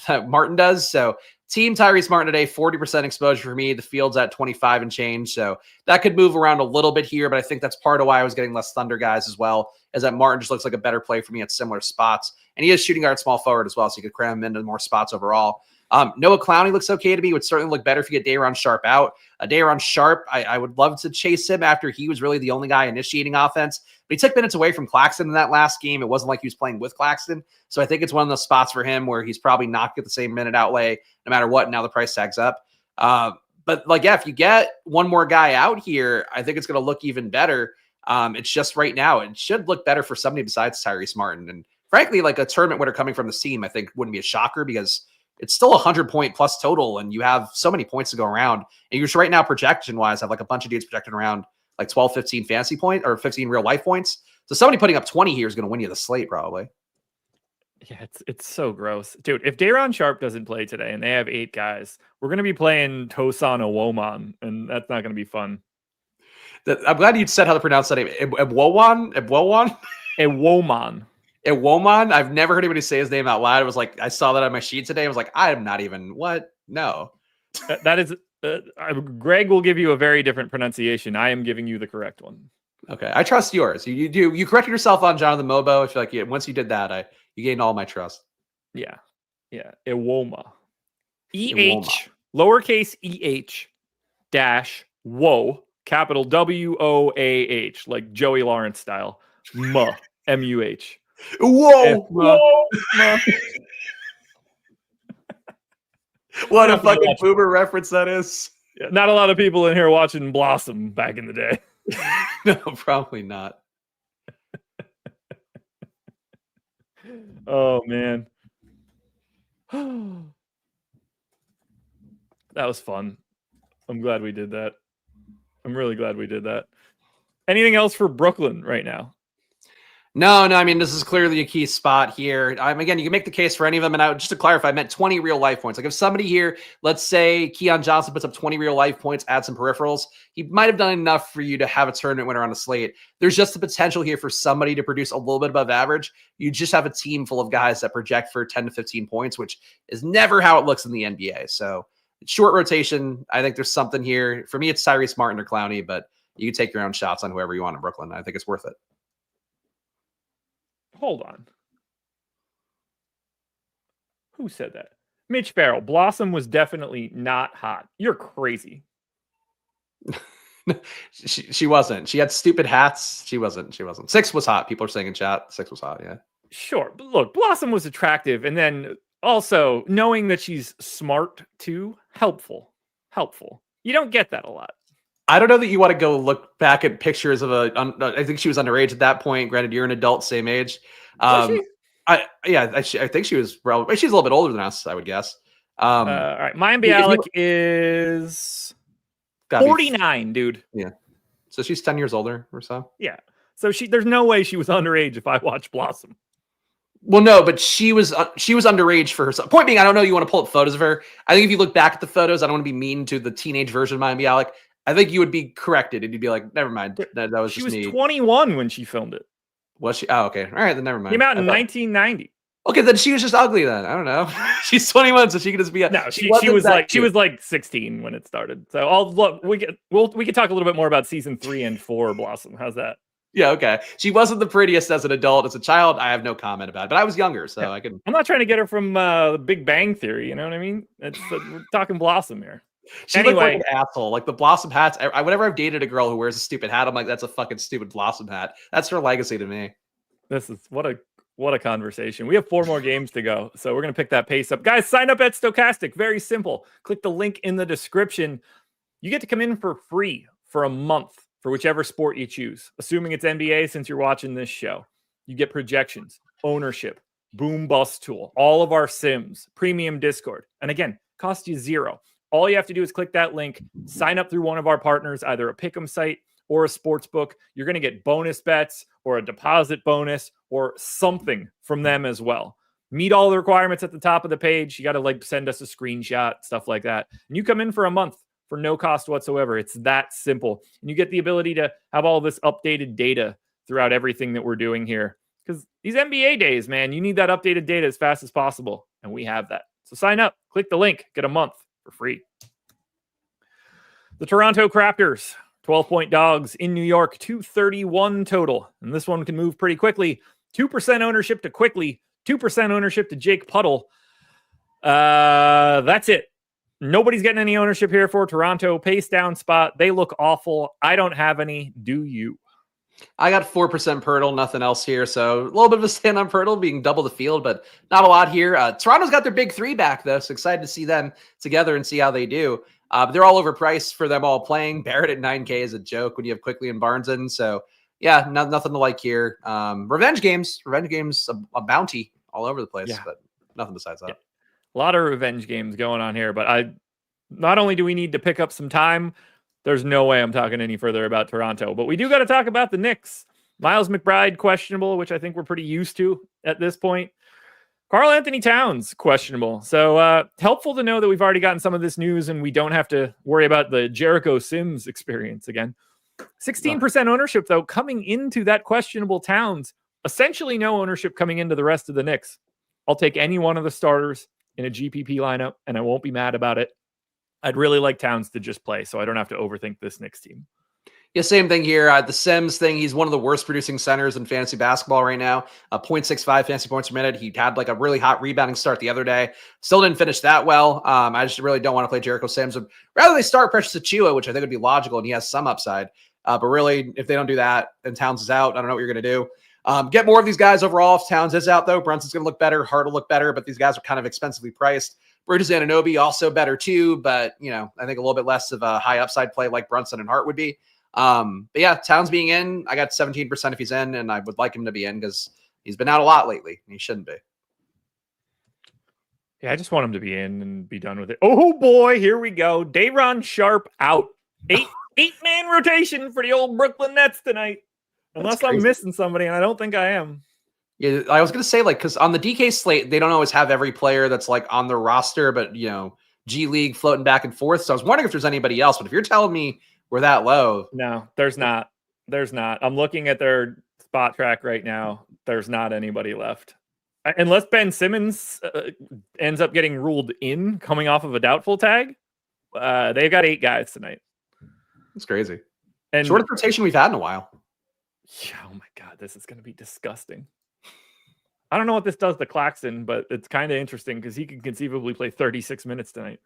that Martin does. So team Tyrese Martin today, 40% exposure for me. The field's at 25 and change. So that could move around a little bit here, but I think that's part of why I was getting less Thunder guys as well, is that Martin just looks like a better play for me at similar spots. And he is shooting guard small forward as well, so you could cram him into more spots overall. Noah Clowney looks okay to me. Would certainly look better if you get Day'Ron Sharpe out. Day'Ron Sharpe, I would love to chase him after he was really the only guy initiating offense. But he took minutes away from Claxton in that last game. It wasn't like he was playing with Claxton. So I think it's one of those spots for him where he's probably not get the same minute outlay no matter what. Now the price tag's up. But if you get one more guy out here, I think it's going to look even better. It's just right now, it should look better for somebody besides Tyrese Martin. And frankly, like a tournament winner coming from this team, I think wouldn't be a shocker because it's still 100-point plus total, and you have so many points to go around. And you're right now, projection-wise, have like a bunch of dudes projected around like 12, 15 fantasy points or 15 real life points. So somebody putting up 20 here is going to win you the slate probably. Yeah, it's so gross. Dude, if Day'Ron Sharpe doesn't play today and they have 8 guys, we're going to be playing Tosan Iwoman, and that's not going to be fun. I'm glad you said how to pronounce that name. Iwoman? Iwoman. Iwoman? I've never heard anybody say his name out loud. It was like, I saw that on my sheet today. I was like, I am not even, what? No. That is, Greg will give you a very different pronunciation. I am giving you the correct one. Okay. I trust yours. You corrected yourself on Jonathan Mobo. I feel like once you did that, you gained all my trust. Yeah. Yeah. Iwoma. E-H, lowercase E-H dash whoa, capital W-O-A-H, like Joey Lawrence style. M-U-H. Whoa. What a fucking boomer reference that is. Yeah, not a lot of people in here watching Blossom back in the day. No, probably not. Oh man. That was fun. I'm glad we did that. I'm really glad we did that. Anything else for Brooklyn right now? No, I mean, this is clearly a key spot here. Again, you can make the case for any of them. And just to clarify, I meant 20 real life points. Like if somebody here, let's say Keon Johnson puts up 20 real life points, add some peripherals, he might have done enough for you to have a tournament winner on the slate. There's just the potential here for somebody to produce a little bit above average. You just have a team full of guys that project for 10 to 15 points, which is never how it looks in the NBA. So short rotation, I think there's something here. For me, it's Tyrese Martin or Clowney, but you can take your own shots on whoever you want in Brooklyn. I think it's worth it. Hold on. Who said that? Mitch Farrell. Blossom was definitely not hot. You're crazy. She wasn't. She had stupid hats. She wasn't. 6 was hot. People are saying in chat 6 was hot. Yeah. Sure. But look, Blossom was attractive. And then also knowing that she's smart too, helpful. You don't get that a lot. I don't know that you want to go look back at pictures of I think she was underage at that point. Granted, you're an adult, same age. I think she was probably, she's a little bit older than us, I would guess. All right. Mayim Bialik is 49, dude. Yeah. So she's 10 years older or so. Yeah. So there's no way she was underage if I watched Blossom. Well, no, but she was underage for herself. Point being, I don't know. You want to pull up photos of her. I think if you look back at the photos, I don't want to be mean to the teenage version of Mayim Bialik. I think you would be corrected and you'd be like, never mind. That was she just was me. 21 when she filmed it. Was she? Oh, okay. All right, then never mind. Came out in 1990. Okay, then she was just ugly then. I don't know. She's 21, so she could just be no, she was like 16 when it started. So we can talk a little bit more about season 3 and 4 Blossom. How's that? Yeah, okay. She wasn't the prettiest as an adult. As a child, I have no comment about it. But I was younger, so I can. I'm not trying to get her from the Big Bang Theory. You know what I mean? We're talking Blossom here. She looked like an asshole. Like the Blossom hats. Whenever I've dated a girl who wears a stupid hat, I'm like, that's a fucking stupid Blossom hat. That's her legacy to me. This is what a conversation. We have 4 more games to go, so we're gonna pick that pace up. Guys, sign up at Stokastic. Very simple. Click the link in the description. You get to come in for free for a month for whichever sport you choose. Assuming it's NBA, since you're watching this show, you get projections, ownership, boom bust tool, all of our sims, premium Discord, and again, cost you $0. All you have to do is click that link, sign up through one of our partners, either a pick'em site or a sportsbook. You're going to get bonus bets or a deposit bonus or something from them as well. Meet all the requirements at the top of the page. You got to send us a screenshot, stuff like that. And you come in for a month for no cost whatsoever. It's that simple. And you get the ability to have all this updated data throughout everything that we're doing here. Because these NBA days, man, you need that updated data as fast as possible. And we have that. So sign up, click the link, get a month for free. The Toronto Raptors, 12-point dogs in New York, 231 total. And this one can move pretty quickly. 2% ownership to Quickly, 2% ownership to Jake Puddle. That's it. Nobody's getting any ownership here for Toronto. Pace down spot. They look awful. I don't have any. Do you? I got 4% Pirtle, nothing else here. So a little bit of a stand on Pirtle being double the field, but not a lot here. Toronto's got their big 3 back, though. So excited to see them together and see how they do. But they're all overpriced for them all playing. Barrett at 9K is a joke when you have Quickly and Barnes in. So yeah, nothing to like here. Revenge games, a bounty all over the place, but nothing besides that. Yeah. A lot of revenge games going on here, but not only do we need to pick up some time, there's no way I'm talking any further about Toronto, but we do got to talk about the Knicks. Miles McBride, questionable, which I think we're pretty used to at this point. Karl Anthony Towns, questionable. So helpful to know that we've already gotten some of this news and we don't have to worry about the Jericho Sims experience again. 16% ownership, though, coming into that questionable Towns. Essentially no ownership coming into the rest of the Knicks. I'll take any one of the starters in a GPP lineup, and I won't be mad about it. I'd really like Towns to just play, so I don't have to overthink this Knicks team. Yeah, same thing here. The Sims thing, he's one of the worst producing centers in fantasy basketball right now. 0.65 fantasy points per minute. He had a really hot rebounding start the other day. Still didn't finish that well. I just really don't want to play Jericho Sims. Rather they start Precious Achiuwa, which I think would be logical, and he has some upside. But really, if they don't do that and Towns is out, I don't know what you're going to do. Get more of these guys overall. If Towns is out, though, Brunson's going to look better. Hart will look better, but these guys are kind of expensively priced. Bridges Anunoby also better too, but I think a little bit less of a high upside play like Brunson and Hart would be. But yeah, Towns being in, I got 17% if he's in, and I would like him to be in because he's been out a lot lately. And he shouldn't be. Yeah, I just want him to be in and be done with it. Oh boy, here we go. Day'Ron Sharpe out. Eight-man rotation for the old Brooklyn Nets tonight. Unless I'm missing somebody, and I don't think I am. Yeah, I was going to say, like, because on the DK slate, they don't always have every player that's, like, on the roster, but, you know, G League floating back and forth. So I was wondering if there's anybody else. But if you're telling me we're that low. No, there's not. There's not. I'm looking at their spot track right now. There's not anybody left. Unless Ben Simmons ends up getting ruled in coming off of a doubtful tag. They've got 8 guys tonight. That's crazy. And shortest rotation we've had in a while. Yeah, oh my God, this is going to be disgusting. I don't know what this does to Claxton, but it's kind of interesting because he can conceivably play 36 minutes tonight.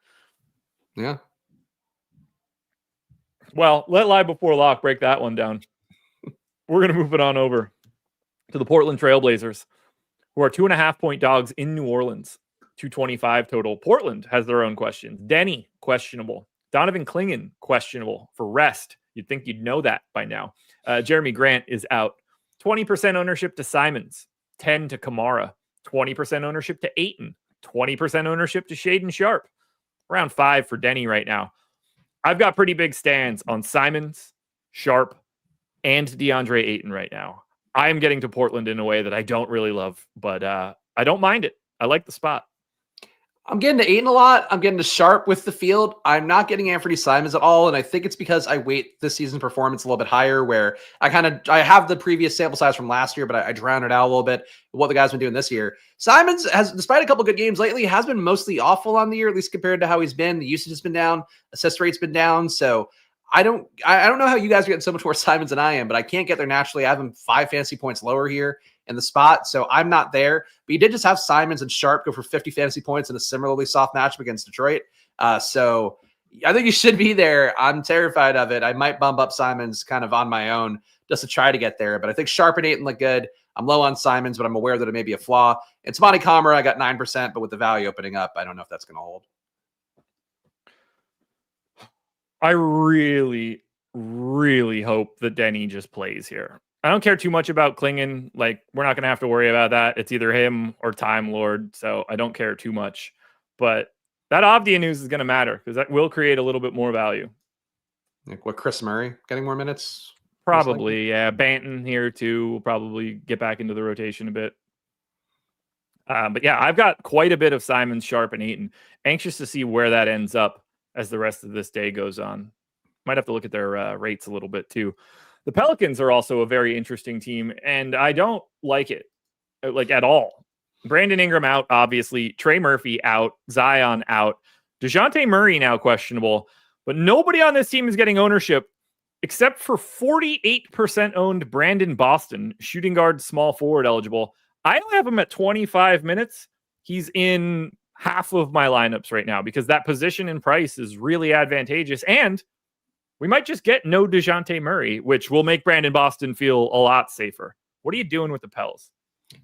Yeah. Well, let Live Before Lock break that one down. We're going to move it on over to the Portland Trailblazers, who are 2.5-point dogs in New Orleans. 225 total. Portland has their own questions. Denny, questionable. Donovan Clingan, questionable for rest. You'd think you'd know that by now. Jeremy Grant is out. 20% ownership to Simons. 10 to Kamara. 20% ownership to Ayton. 20% ownership to Shaden Sharp. Around 5 for Denny right now. I've got pretty big stands on Simons, Sharp, and DeAndre Ayton right now. I am getting to Portland in a way that I don't really love, but I don't mind it. I like the spot. I'm getting to Ayton a lot. I'm getting to Sharp with the field. I'm not getting Anthony Simons at all. And I think it's because I weight this season's performance a little bit higher, where I have the previous sample size from last year, but I drown it out a little bit with what the guy's been doing this year. Simons has, despite a couple good games lately, has been mostly awful on the year, at least compared to how he's been. The usage has been down. Assist rate's been down. So I don't know how you guys are getting so much more Simons than I am, but I can't get there naturally. I have him 5 fantasy points lower here in the spot, so I'm not there. But you did just have Simons and Sharp go for 50 fantasy points in a similarly soft matchup against Detroit. So I think you should be there. I'm terrified of it. I might bump up Simons kind of on my own just to try to get there, but I think Sharp and Ayton look good. I'm low on Simons, but I'm aware that it may be a flaw. It's Monty Kamara. I got 9%, but with the value opening up, I don't know if that's going to hold. I really, really hope that Denny just plays here. I don't care too much about Clingan. Like, we're not going to have to worry about that. It's either him or Time Lord, so I don't care too much. But that Avdia news is going to matter because that will create a little bit more value. Like what, Chris Murray getting more minutes? Probably, yeah. Banton here too will probably get back into the rotation a bit. But yeah, I've got quite a bit of Simons, Sharp, and Ayton. Anxious to see where that ends up as the rest of this day goes on. Might have to look at their rates a little bit too. The Pelicans are also a very interesting team, and I don't like it, like, at all. Brandon Ingram out, obviously. Trey Murphy out. Zion out. DeJounte Murray now questionable. But nobody on this team is getting ownership except for 48% owned Brandon Boston, shooting guard, small forward eligible. I only have him at 25 minutes. He's in half of my lineups right now because that position and price is really advantageous. And we might just get no DeJounte Murray, which will make Brandon Boston feel a lot safer. What are you doing with the Pels?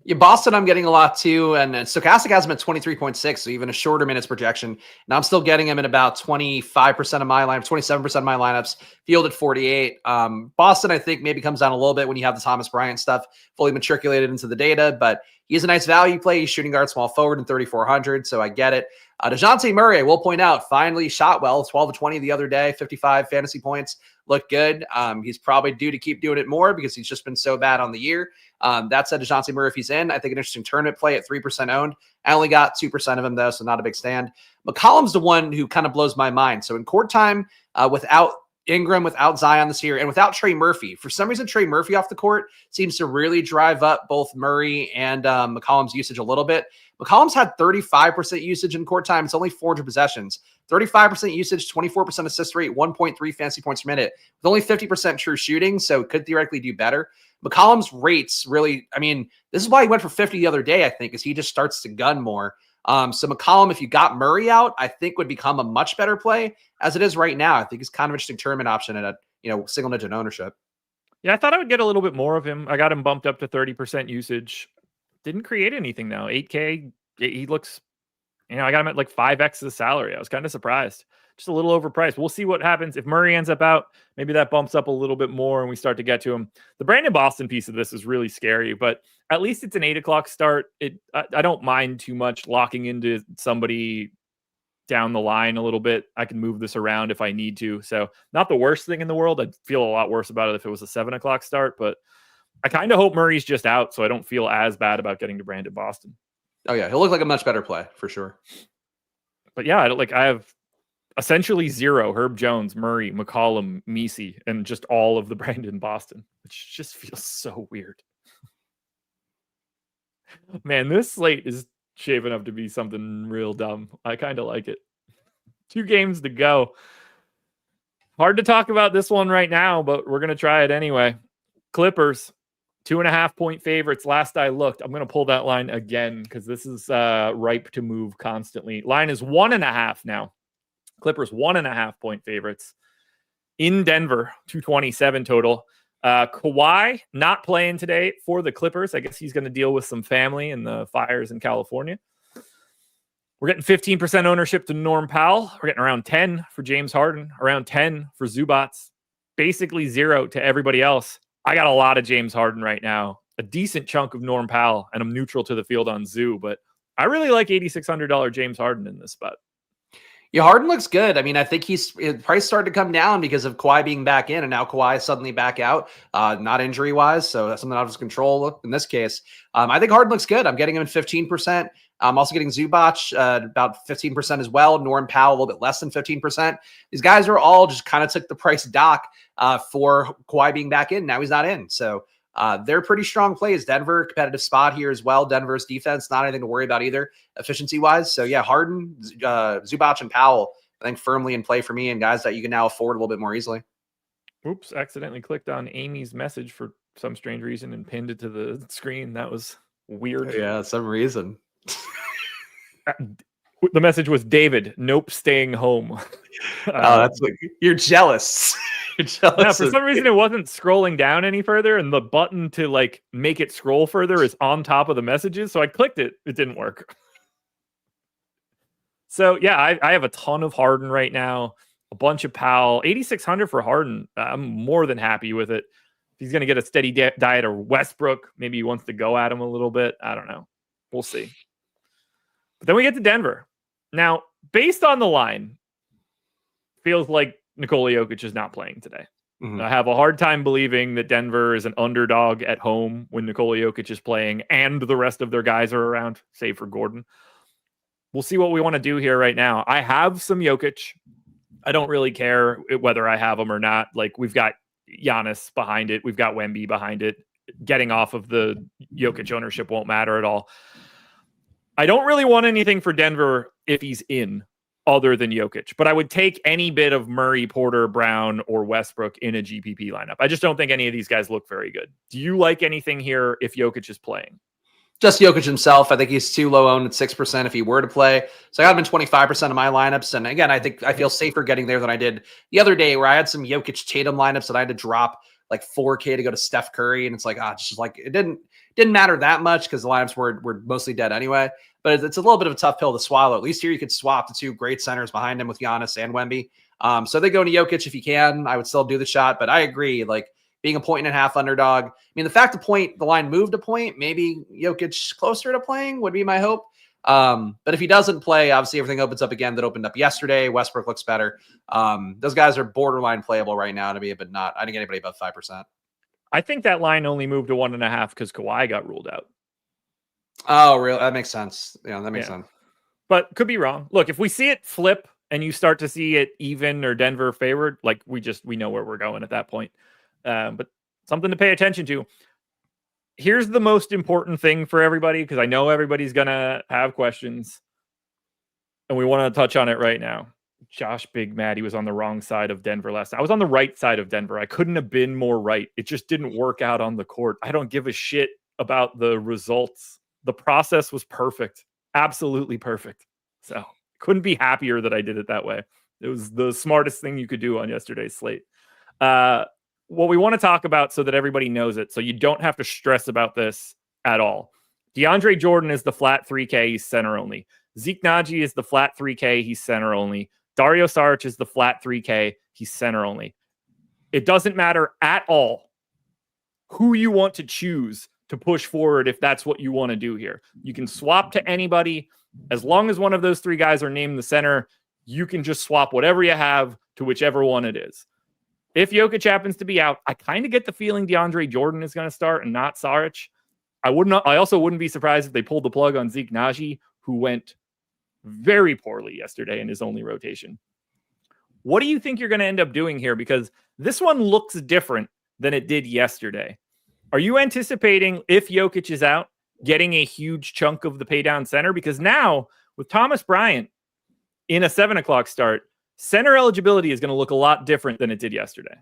Yeah, Boston, I'm getting a lot too. And Stokastic has him at 23.6, so even a shorter minutes projection. And I'm still getting him in about 25% of my lineups, 27% of my lineups, field at 48. Boston, I think, maybe comes down a little bit when you have the Thomas Bryant stuff fully matriculated into the data, but he's a nice value play. He's shooting guard, small forward in 3,400, so I get it. DeJounte Murray, I will point out, finally shot well, 12 to 20 the other day, 55 fantasy points, looked good. He's probably due to keep doing it more because he's just been so bad on the year. That said, DeJounte Murray, if he's in, I think an interesting tournament play at 3% owned. I only got 2% of him, though, so not a big stand. McCollum's the one who kind of blows my mind. So in court time, without Ingram, without Zion this year, and without Trey Murphy, for some reason, Trey Murphy off the court seems to really drive up both Murray and McCollum's usage a little bit. McCollum's had 35% usage in court time. It's only 400 possessions. 35% usage, 24% assist rate, 1.3 fantasy points per minute, with only 50% true shooting, so could theoretically do better. McCollum's rates really, I mean, this is why he went for 50 the other day, I think, is he just starts to gun more. So McCollum, if you got Murray out, I think would become a much better play as it is right now. I think he's kind of an interesting tournament option at a single digit ownership. Yeah, I thought I would get a little bit more of him. I got him bumped up to 30% usage. Didn't create anything though. 8K, he looks, I got him at like 5x the salary. I was kind of surprised. just a little overpriced. We'll see what happens. If Murray ends up out, maybe that bumps up a little bit more and we start to get to him. The Brandon Boston piece of this is really scary, but at least it's an 8 o'clock start. I don't mind too much locking into somebody down the line a little bit. I can move this around if I need to. So not the worst thing in the world. I'd feel a lot worse about it if it was a 7 o'clock start, but I kind of hope Murray's just out so I don't feel as bad about getting to Brandon Boston. Oh yeah, he'll look like a much better play for sure. But yeah, I have essentially zero Herb Jones, Murray, McCollum, Messi, and just all of the Brandon Boston, which just feels so weird. Man, this slate is shaping up to be something real dumb. I kind of like it. 2 games to go. Hard to talk about this one right now, but we're going to try it anyway. Clippers, 2.5 point favorites. Last I looked, I'm going to pull that line again because this is ripe to move constantly. Line is 1.5 now. Clippers 1.5 point favorites in Denver, 227 total. Kawhi not playing today for the Clippers. I guess he's going to deal with some family and the fires in California. We're getting 15% ownership to Norm Powell. We're getting around 10 for James Harden, around 10 for Zubac, basically 0 to everybody else. I got a lot of James Harden right now, a decent chunk of Norm Powell, and I'm neutral to the field on Zoo, but I really like $8,600 James Harden in this spot. Yeah, Harden looks good. I mean, I think his price started to come down because of Kawhi being back in, and now Kawhi is suddenly back out, not injury-wise, so that's something out of his control in this case. I think Harden looks good. I'm getting him at 15%. I'm also getting Zubac about 15% as well. Norm Powell a little bit less than 15%. These guys are all just kind of took the price dock for Kawhi being back in. Now he's not in. So they're pretty strong plays. Denver, competitive spot here as well. Denver's defense, not anything to worry about either, efficiency-wise. So yeah, Harden, Zubac, and Powell, I think firmly in play for me and guys that you can now afford a little bit more easily. Oops, accidentally clicked on Amy's message for some strange reason and pinned it to the screen. That was weird. Yeah, some reason. The message was David, nope, staying home. That's like, you're jealous. You're jealous. Yeah, for some reason it wasn't scrolling down any further, and the button to like make it scroll further is on top of the messages. So I clicked it. It didn't work. So yeah, I have a ton of Harden right now, a bunch of Powell, 8,600 for Harden. I'm more than happy with it. If he's going to get a steady diet or Westbrook, maybe he wants to go at him a little bit. I don't know. We'll see. But then we get to Denver. Now, based on the line, feels like Nikola Jokic is not playing today. Mm-hmm. I have a hard time believing that Denver is an underdog at home when Nikola Jokic is playing and the rest of their guys are around, save for Gordon. We'll see what we want to do here right now. I have some Jokic. I don't really care whether I have him or not. Like, we've got Giannis behind it. We've got Wemby behind it. Getting off of the Jokic ownership won't matter at all. I don't really want anything for Denver if he's in other than Jokic, but I would take any bit of Murray, Porter, Brown, or Westbrook in a GPP lineup. I just don't think any of these guys look very good. Do you like anything here if Jokic is playing? Just Jokic himself. I think he's too low owned at 6% if he were to play. So I got him in 25% of my lineups. And again, I think I feel safer getting there than I did the other day where I had some Jokic Tatum lineups that I had to drop like 4K to go to Steph Curry. And it's like, it's just like, it didn't matter that much because the lineups were mostly dead anyway. But it's a little bit of a tough pill to swallow. At least here you could swap the 2 great centers behind him with Giannis and Wemby. So they go to Jokic if you can. I would still do the shot. But I agree, like being a 1.5 underdog. I mean, the fact the line moved a point, maybe Jokic closer to playing would be my hope. But if he doesn't play, obviously everything opens up again that opened up yesterday. Westbrook looks better. Those guys are borderline playable right now to me, but not, I think anybody above 5%. I think that line only moved to 1.5 because Kawhi got ruled out. Oh, really? That makes sense. Yeah, that makes sense. But could be wrong. Look, if we see it flip and you start to see it even or Denver favored, like we know where we're going at that point. But something to pay attention to. Here's the most important thing for everybody, because I know everybody's going to have questions. And we want to touch on it right now. Josh Big Maddie was on the wrong side of Denver last night. I was on the right side of Denver. I couldn't have been more right. It just didn't work out on the court. I don't give a shit about the results. The process was perfect. Absolutely perfect. So couldn't be happier that I did it that way. It was the smartest thing you could do on yesterday's slate. What we want to talk about so that everybody knows it, so you don't have to stress about this at all. DeAndre Jordan is the flat 3K. He's center only. Zeke Naji is the flat 3K. He's center only. Dario Saric is the flat 3K. He's center only. It doesn't matter at all who you want to choose to push forward if that's what you want to do here. You can swap to anybody. As long as one of those three guys are named the center, you can just swap whatever you have to whichever one it is. If Jokic happens to be out, I kind of get the feeling DeAndre Jordan is going to start and not Saric. I also wouldn't be surprised if they pulled the plug on Zeke Naji, who went very poorly yesterday in his only rotation. What do you think you're going to end up doing here? Because this one looks different than it did yesterday. Are you anticipating, if Jokic is out, getting a huge chunk of the pay down center? Because now with Thomas Bryant in a 7:00 start, center eligibility is going to look a lot different than it did yesterday.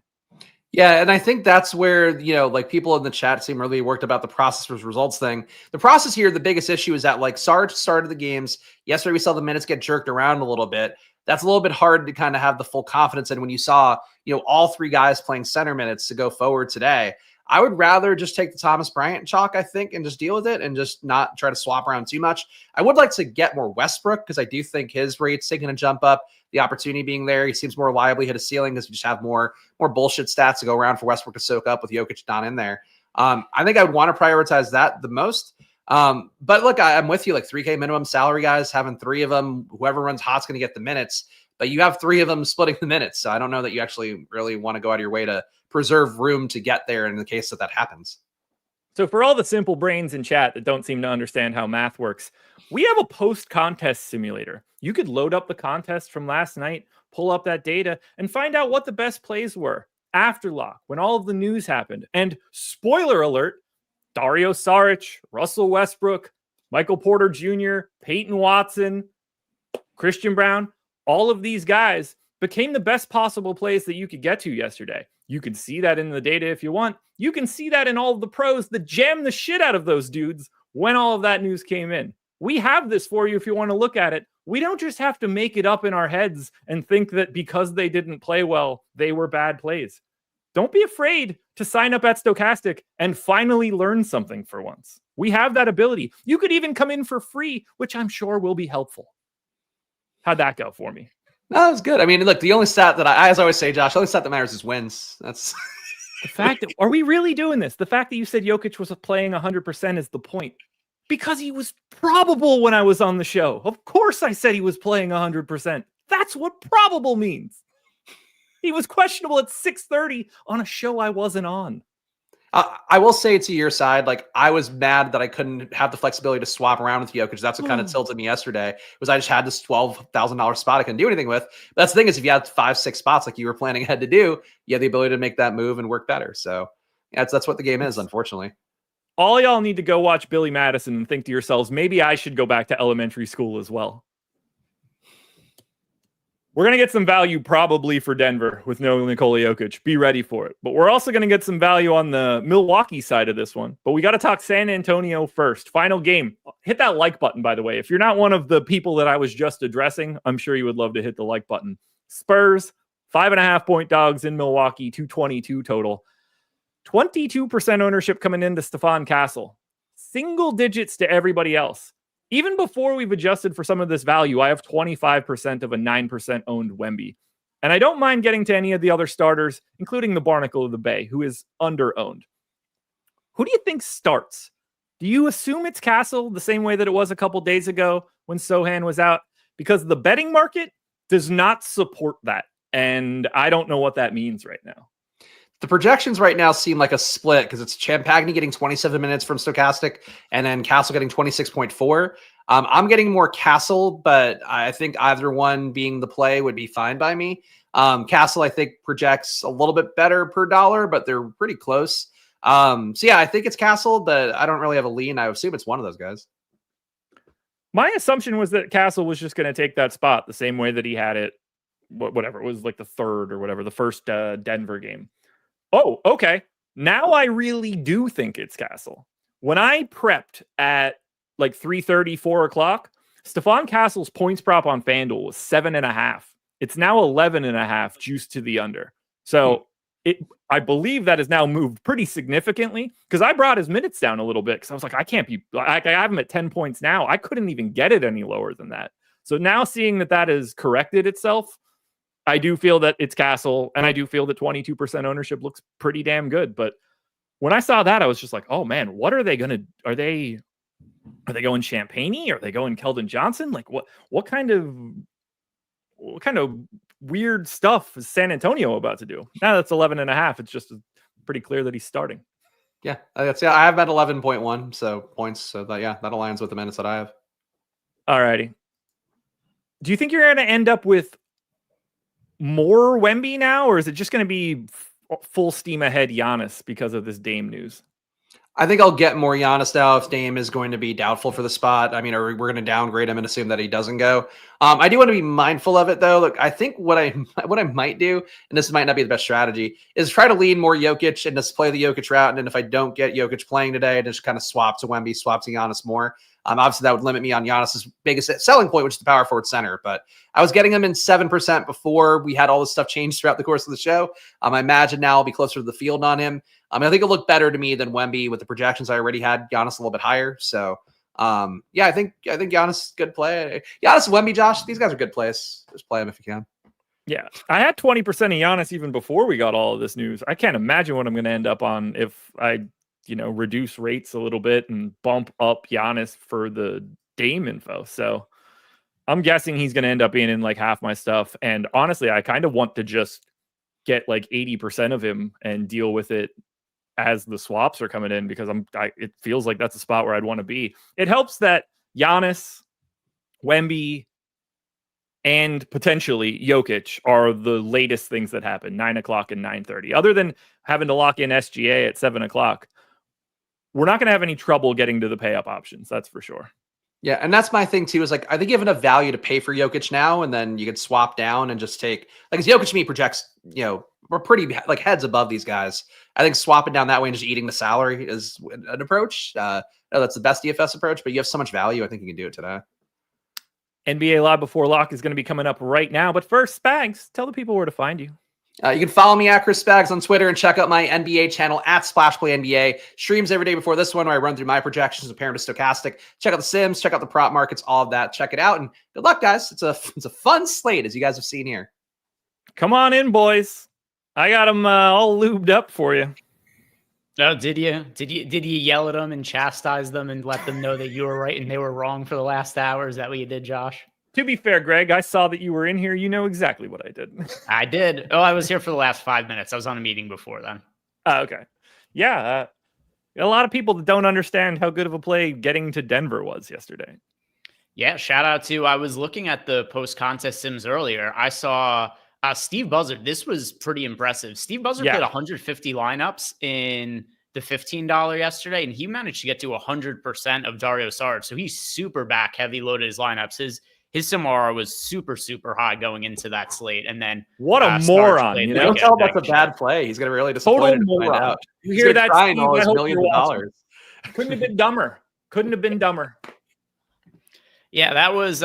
Yeah, and I think that's where, like people in the chat seem really worked about the process versus results thing. The process here, the biggest issue is that like Sarge started the games. Yesterday we saw the minutes get jerked around a little bit. That's a little bit hard to kind of have the full confidence in when you saw, all three guys playing center minutes to go forward today. I would rather just take the Thomas Bryant chalk, I think, and just deal with it and just not try to swap around too much. I would like to get more Westbrook because I do think his rate's taking a jump up. The opportunity being there, he seems more reliably hit a ceiling because we just have more bullshit stats to go around for Westbrook to soak up with Jokic not in there. I think I would want to prioritize that the most. But look, I'm with you, like 3K minimum salary guys, having three of them, whoever runs hot's going to get the minutes, but you have three of them splitting the minutes. So I don't know that you actually really want to go out of your way to preserve room to get there in the case that happens. So for all the simple brains in chat that don't seem to understand how math works, we have a post-contest simulator. You could load up the contest from last night, pull up that data, and find out what the best plays were after lock, when all of the news happened. And spoiler alert, Dario Saric, Russell Westbrook, Michael Porter Jr., Peyton Watson, Christian Brown, all of these guys became the best possible plays that you could get to yesterday. You can see that in the data if you want. You can see that in all of the pros that jammed the shit out of those dudes when all of that news came in. We have this for you if you want to look at it. We don't just have to make it up in our heads and think that because they didn't play well, they were bad plays. Don't be afraid to sign up at Stokastic and finally learn something for once. We have that ability. You could even come in for free, which I'm sure will be helpful. How'd that go for me? No, that was good. I mean, look, the only stat that as I always say, Josh, the only stat that matters is wins. That's the fact that, are we really doing this? The fact that you said Jokic was playing 100% is the point. Because he was probable when I was on the show. Of course I said he was playing 100%. That's what probable means. He was questionable at 6:30 on a show I wasn't on. I will say to your side, like I was mad that I couldn't have the flexibility to swap around with Jokic. That's what kind of tilted me yesterday. Was I just had this $12,000 spot I couldn't do anything with. But that's the thing is, if you had 5-6 spots like you were planning ahead to do, you had the ability to make that move and work better. So yeah, that's what the game is, unfortunately. All y'all need to go watch Billy Madison and think to yourselves, maybe I should go back to elementary school as well. We're going to get some value probably for Denver with no Nikola Jokic. Be ready for it. But we're also going to get some value on the Milwaukee side of this one. But we got to talk San Antonio first. Final game. Hit that like button, by the way. If you're not one of the people that I was just addressing, I'm sure you would love to hit the like button. Spurs, 5.5 point dogs in Milwaukee, 222 total. 22% ownership coming into Stephon Castle. Single digits to everybody else. Even before we've adjusted for some of this value, I have 25% of a 9% owned Wemby. And I don't mind getting to any of the other starters, including the Barnacle of the Bay, who is under-owned. Who do you think starts? Do you assume it's Castle the same way that it was a couple days ago when Sohan was out? Because the betting market does not support that. And I don't know what that means right now. The projections right now seem like a split because it's Champagny getting 27 minutes from Stokastic and then Castle getting 26.4. I'm getting more Castle, but I think either one being the play would be fine by me. Castle, I think, projects a little bit better per dollar, but they're pretty close. So yeah, I think it's Castle, but I don't really have a lean. I assume it's one of those guys. My assumption was that Castle was just going to take that spot the same way that he had it, whatever, it was like the third or whatever, the first Denver game. Oh, okay. Now I really do think it's Castle. When I prepped at like 3:30, 4 o'clock, Stephon Castle's points prop on FanDuel was 7.5. It's now 11.5 juiced to the under. So I believe that has now moved pretty significantly because I brought his minutes down a little bit because I was like, I have him at 10 points now. I couldn't even get it any lower than that. So now seeing that has corrected itself, I do feel that it's Castle, and I do feel that 22% ownership looks pretty damn good. But when I saw that, I was just like, oh man, what are they gonna? Are they going Champagne? Are they going Keldon Johnson? Like what kind of weird stuff is San Antonio about to do? Now that's 11.5. It's just pretty clear that he's starting. Yeah, I have at 11.1 points. So that aligns with the minutes that I have. Alrighty. Do you think you're going to end up with more Wemby now, or is it just going to be full steam ahead Giannis because of this Dame news? I think I'll get more Giannis now if Dame is going to be doubtful for the spot. I mean, we're going to downgrade him and assume that he doesn't go. I do want to be mindful of it, though. Look, I think what I might do, and this might not be the best strategy, is try to lean more Jokic and just play the Jokic route. And then if I don't get Jokic playing today, I just kind of swap to Wemby, swap to Giannis more. Obviously, that would limit me on Giannis's biggest selling point, which is the power forward center. But I was getting him in 7% before we had all this stuff change throughout the course of the show. I imagine now I'll be closer to the field on him. I think it'll look better to me than Wemby with the projections. I already had Giannis a little bit higher. So, I think Giannis good play. Giannis, Wemby, Josh, these guys are good plays. Just play them if you can. Yeah, I had 20% of Giannis even before we got all of this news. I can't imagine what I'm going to end up on if I reduce rates a little bit and bump up Giannis for the Dame info. So I'm guessing he's going to end up being in like half my stuff. And honestly, I kind of want to just get like 80% of him and deal with it as the swaps are coming in, because it feels like that's a spot where I'd want to be. It helps that Giannis, Wemby, and potentially Jokic are the latest things that happen, 9 o'clock and 9:30. Other than having to lock in SGA at 7 o'clock, we're not going to have any trouble getting to the pay up options. That's for sure. Yeah, and that's my thing too, is like, I think you have enough value to pay for Jokic now, and then you could swap down and just take, like, as Jokic to me projects, we're pretty like heads above these guys. I think swapping down that way and just eating the salary is an approach. No, that's the best DFS approach, but you have so much value. I think you can do it today. NBA Live Before Lock is going to be coming up right now. But first, Spags, tell the people where to find you. You can follow me at Chris Spags on Twitter and check out my NBA channel at Splash Play NBA. Streams every day before this one where I run through my projections and compare them to Stokastic. Check out the Sims, check out the prop markets, all of that. Check it out, and good luck, guys. It's a fun slate, as you guys have seen here. Come on in, boys. I got them all lubed up for you. Oh, did you? Did you yell at them and chastise them and let them know that you were right and they were wrong for the last hour? Is that what you did, Josh? To be fair, Greg, I saw that you were in here. You know exactly what I did. I did. Oh, I was here for the last 5 minutes. I was on a meeting before then. Okay. Yeah. A lot of people that don't understand how good of a play getting to Denver was yesterday. Yeah. Shout out to, I was looking at the post-contest sims earlier. I saw Steve Buzzard. This was pretty impressive. Steve Buzzard played 150 lineups in the $15 yesterday, and he managed to get to 100% of Dario Saric. So he's super back heavy loaded his lineups. His Samara was super, super high going into that slate. And then what a moron. Don't tell him that's a bad play. He's going to be really disappointed to find out. You hear that, Steve? All his millions of dollars. Couldn't have been dumber. Couldn't have been dumber. Yeah, that was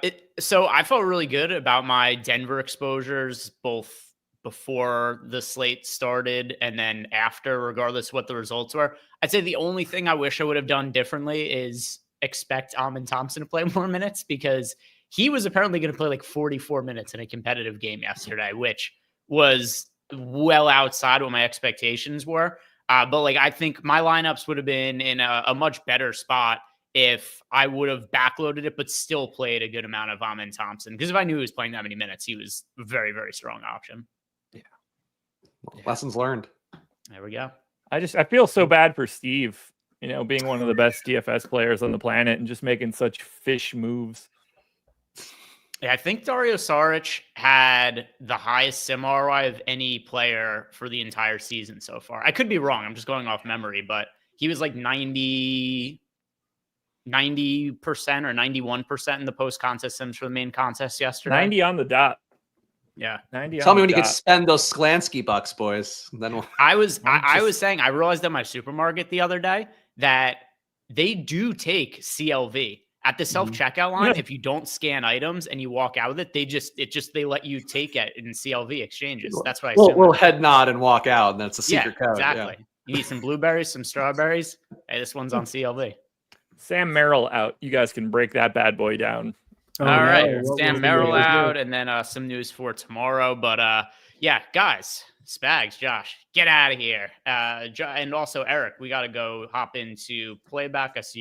it. So I felt really good about my Denver exposures, both before the slate started and then after, regardless of what the results were. I'd say the only thing I wish I would have done differently is expect Amin Thompson to play more minutes, because he was apparently going to play like 44 minutes in a competitive game yesterday, which was well outside what my expectations were. But like, I think my lineups would have been in a much better spot if I would have backloaded it, but still played a good amount of Amin Thompson. Because if I knew he was playing that many minutes, he was a very, very strong option. Yeah. Lessons learned. There we go. I feel so bad for Steve, being one of the best DFS players on the planet and just making such fish moves. Yeah, I think Dario Saric had the highest sim ROI of any player for the entire season so far. I could be wrong. I'm just going off memory, but he was like 90% or 91% in the post-contest sims for the main contest yesterday. 90 on the dot. Yeah. 90. Tell me when you could spend those Sklansky bucks, boys. Then I was saying, I realized at my supermarket the other day that they do take CLV at the self-checkout line. If you don't scan items and you walk out with it, they let you take it in CLV exchanges. That's what I said. We'll head nod and walk out, and that's a secret code. Exactly. Yeah. You need some blueberries, some strawberries. Hey, this one's on CLV. Sam Merrill out. You guys can break that bad boy down All right, What Sam was the Merrill news? out, and then some news for tomorrow. But yeah, guys, Spags, Josh, get out of here. And also Eric, we got to go hop into playback. I see